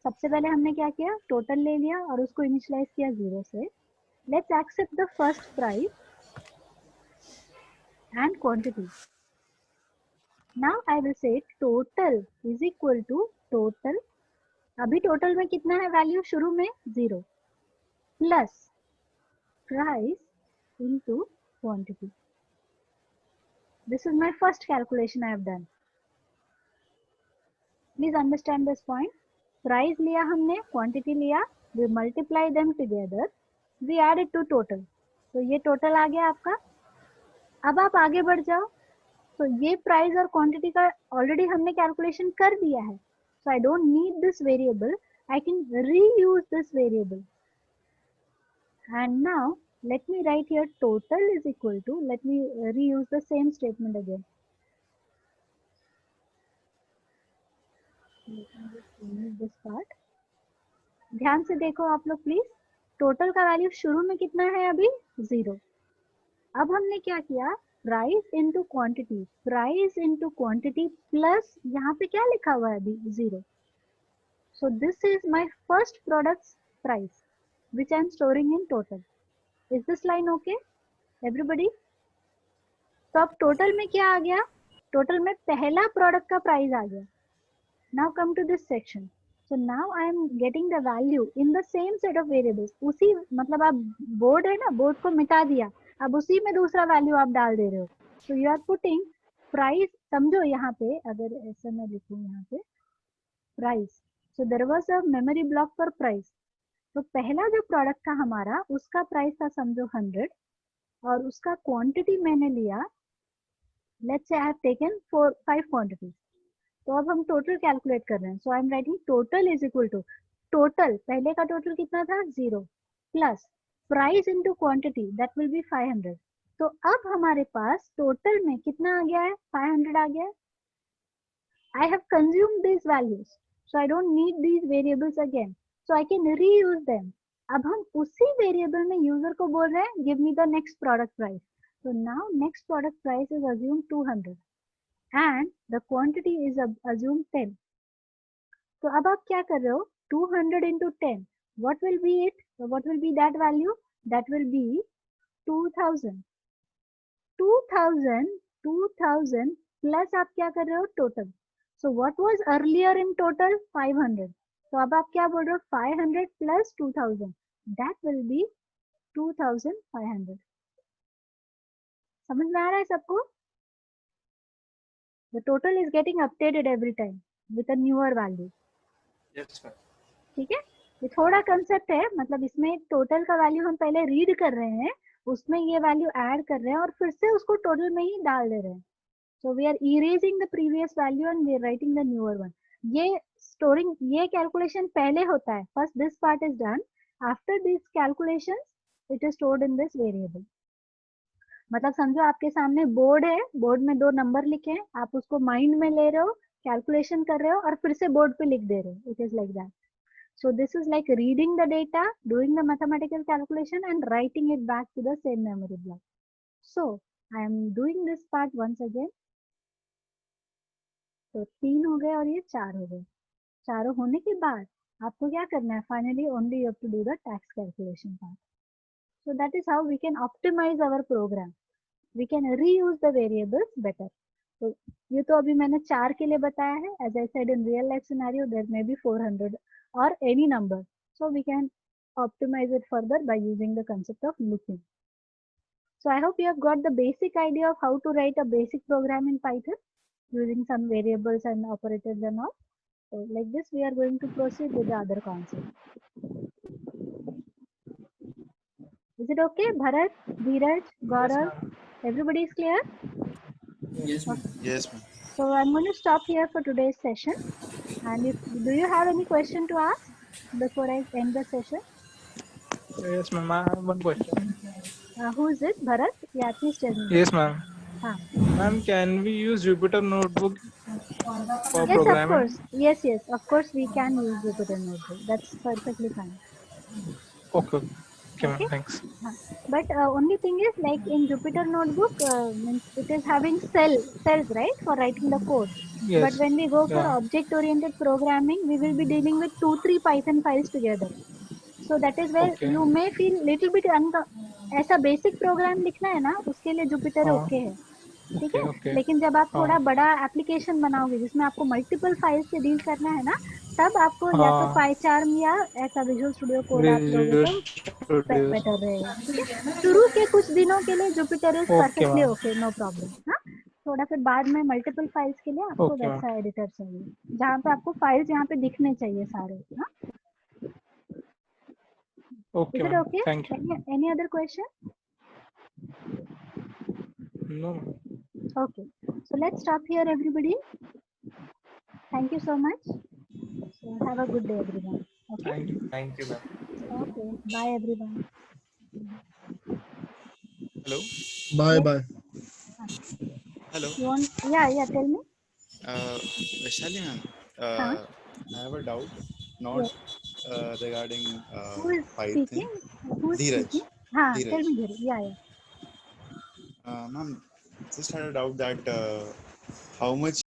सबसे पहले हमने क्या किया, total ले लिया और उसको initialize किया 0 से. Let's accept the first price and quantity. Now I will say total is equal to total. अभी total में कितना है वैल्यू, शुरू में 0, plus price into quantity. This is my first calculation I have done. Please understand this point. Price लिया हमने, quantity लिया, we multiply them together, we add it to total. तो ये total आ गया आपका. अब आप आगे बढ़ जाओ. तो ये price और quantity का already हमने calculation कर दिया है. So I don't need this variable. I can reuse this variable. And now let me write here total is equal to, let me reuse the same statement again. This part. ध्यान से देखो आप लोग please. Total का value शुरू में कितना है अभी, 0. अब हमने क्या किया, price into quantity, price into quantity plus यहाँ पे क्या लिखा हुआ है अभी, 0. सो this is my first products price which I am storing in total. Is this line okay everybody? तो अब टोटल में क्या आ गया, टोटल में पहला प्रोडक्ट का प्राइस आ गया. Now come to this section. So now I am getting the value in the same set of variables. उसी मतलब आप बोर्ड है ना, बोर्ड को मिटा दिया, अब उसी में दूसरा वैल्यू आप डाल दे रहे हो. So you are putting price. समझो यहाँ पे अगर ऐसा मैं लिखूँ यहाँ पे price. So there was a memory block for price. तो पहला जो प्रोडक्ट था हमारा, उसका प्राइस था समझो 100 और उसका क्वांटिटी मैंने लिया, let's say I have taken 5 quantities. तो अब हम टोटल कैलकुलेट कर रहे हैं. So I am writing total is equal to total, पहले का टोटल कितना था, 0, plus price into quantity, that will be 500. तो अब हमारे पास टोटल में कितना आ गया है, 500 आ गया. I have consumed this values, so I don't need these variables again, so I can reuse them. अब हम उसी वेरिएबल में यूजर को बोल रहे हैं give me the next product price. So now next product price is assumed 200 and the quantity is assumed 10. तो अब आप क्या कर रहे हो, 200 into 10, what will be it? What will be that value? That will be 2000. 2000 plus आप क्या कर रहे हो, total. So what was earlier in total? 500. तो अब आप क्या बोल रहे हो, 500 plus 2000, that will be 2500. समझ में आ रहा है सबको? The total is getting updated every time with a newer value. Yes, ma'am. ठीक है, ये थोड़ा कंसेप्ट है, मतलब इसमें टोटल का वैल्यू हम पहले रीड कर रहे हैं, उसमें ये वैल्यू ऐड कर रहे हैं और फिर से उसको टोटल में ही डाल दे रहे हैं. So we are erasing the previous value and we are writing the newer one. ये स्टोरिंग, ये कैलकुलेशन पहले होता है. First this part is done, after this calculations it is stored in this variable. मतलब समझो आपके सामने बोर्ड है, बोर्ड में 2 नंबर लिखे हैं, आप उसको माइंड में ले रहे हो, कैलकुलेशन कर रहे हो और फिर से बोर्ड पे लिख दे रहे हो. It is like that. So this is like reading the data, doing the mathematical calculation and writing it back to the same memory block. So I am doing this part once again. तो 3 हो गए और ये 4 हो गए. चारों होने के बाद आपको क्या करना है? Finally only you have to do the tax calculation part. So that is how we can optimize our program. We can reuse the variables better. तो ये तो अभी मैंने 4 के लिए बताया है. As I said, in real life scenario there may be 400 or any number. So we can optimize it further by using the concept of looping. So I hope you have got the basic idea of how to write a basic program in Python using some variables and operators and all. So like this we are going to proceed with the other concept. Is it okay? Bharat, Dheeraj, Gaurav, everybody is clear? Yes, ma'am. Yes, ma'am. So I'm going to stop here for today's session. And if do you have any question to ask before I end the session? Yes, ma'am. I have one question. Who is it? Bharat? Yeah, please tell me. Yes, ma'am. Huh. Ma'am, can we use Jupyter Notebook for Yes, of programming? course. Yes, of course we can use Jupyter Notebook. That's perfectly fine. Okay. Okay, ma'am. Okay. Thanks. But only thing is like in Jupyter Notebook, means it is having cells, right, for writing the code. But Yes. when we go for Yeah. object-oriented programming, we will be dealing with 2-3 Python files together. So that is where Okay. you may feel little bit ऐसा basic programme लिखना है ना, उसके लिए Jupiter हाँ. Okay है, ठीक Okay. है. Okay. लेकिन जब आप थोड़ा हाँ. बड़ा एप्लीकेशन बनाओगे जिसमें आपको मल्टीपल फाइल्स से डील करना है ना, तब आपको या तो हाँ. पाइचार्म या ऐसा विजुअल स्टूडियो कोड आप लोगे Visual तो Studio. बेटर रहेगा. ठीक है, शुरू के कुछ दिनों के लिए Jupiter is Okay, perfectly ma'am. Okay, no problem. हाँ, थोड़ा फिर बाद में मल्टीपल फाइल्स के लिए आपको Okay, ma'am. वैसा एडिटर चाहिए जहाँ पे आपको फाइल्स यहाँ पे दिखने चाहिए सारे. हाँ, Okay, is it ma'am. okay? Thank you. Any other question? No, ma'am. Okay, so let's stop here, everybody. Thank you so much. So have a good day, everyone. Okay. Thank you. Thank you, ma'am. Okay. Bye, everyone. Hello. Bye Yes. bye. Hello. You want? Yeah. Tell me. Vaishali, ma'am. Huh? I have a doubt, not Yes. regarding Who is Python. speaking? Who is Dheeraj. speaking? Huh? Tell Dheeraj. me, Dhiri. Yeah. Ma'am, just had a doubt that how much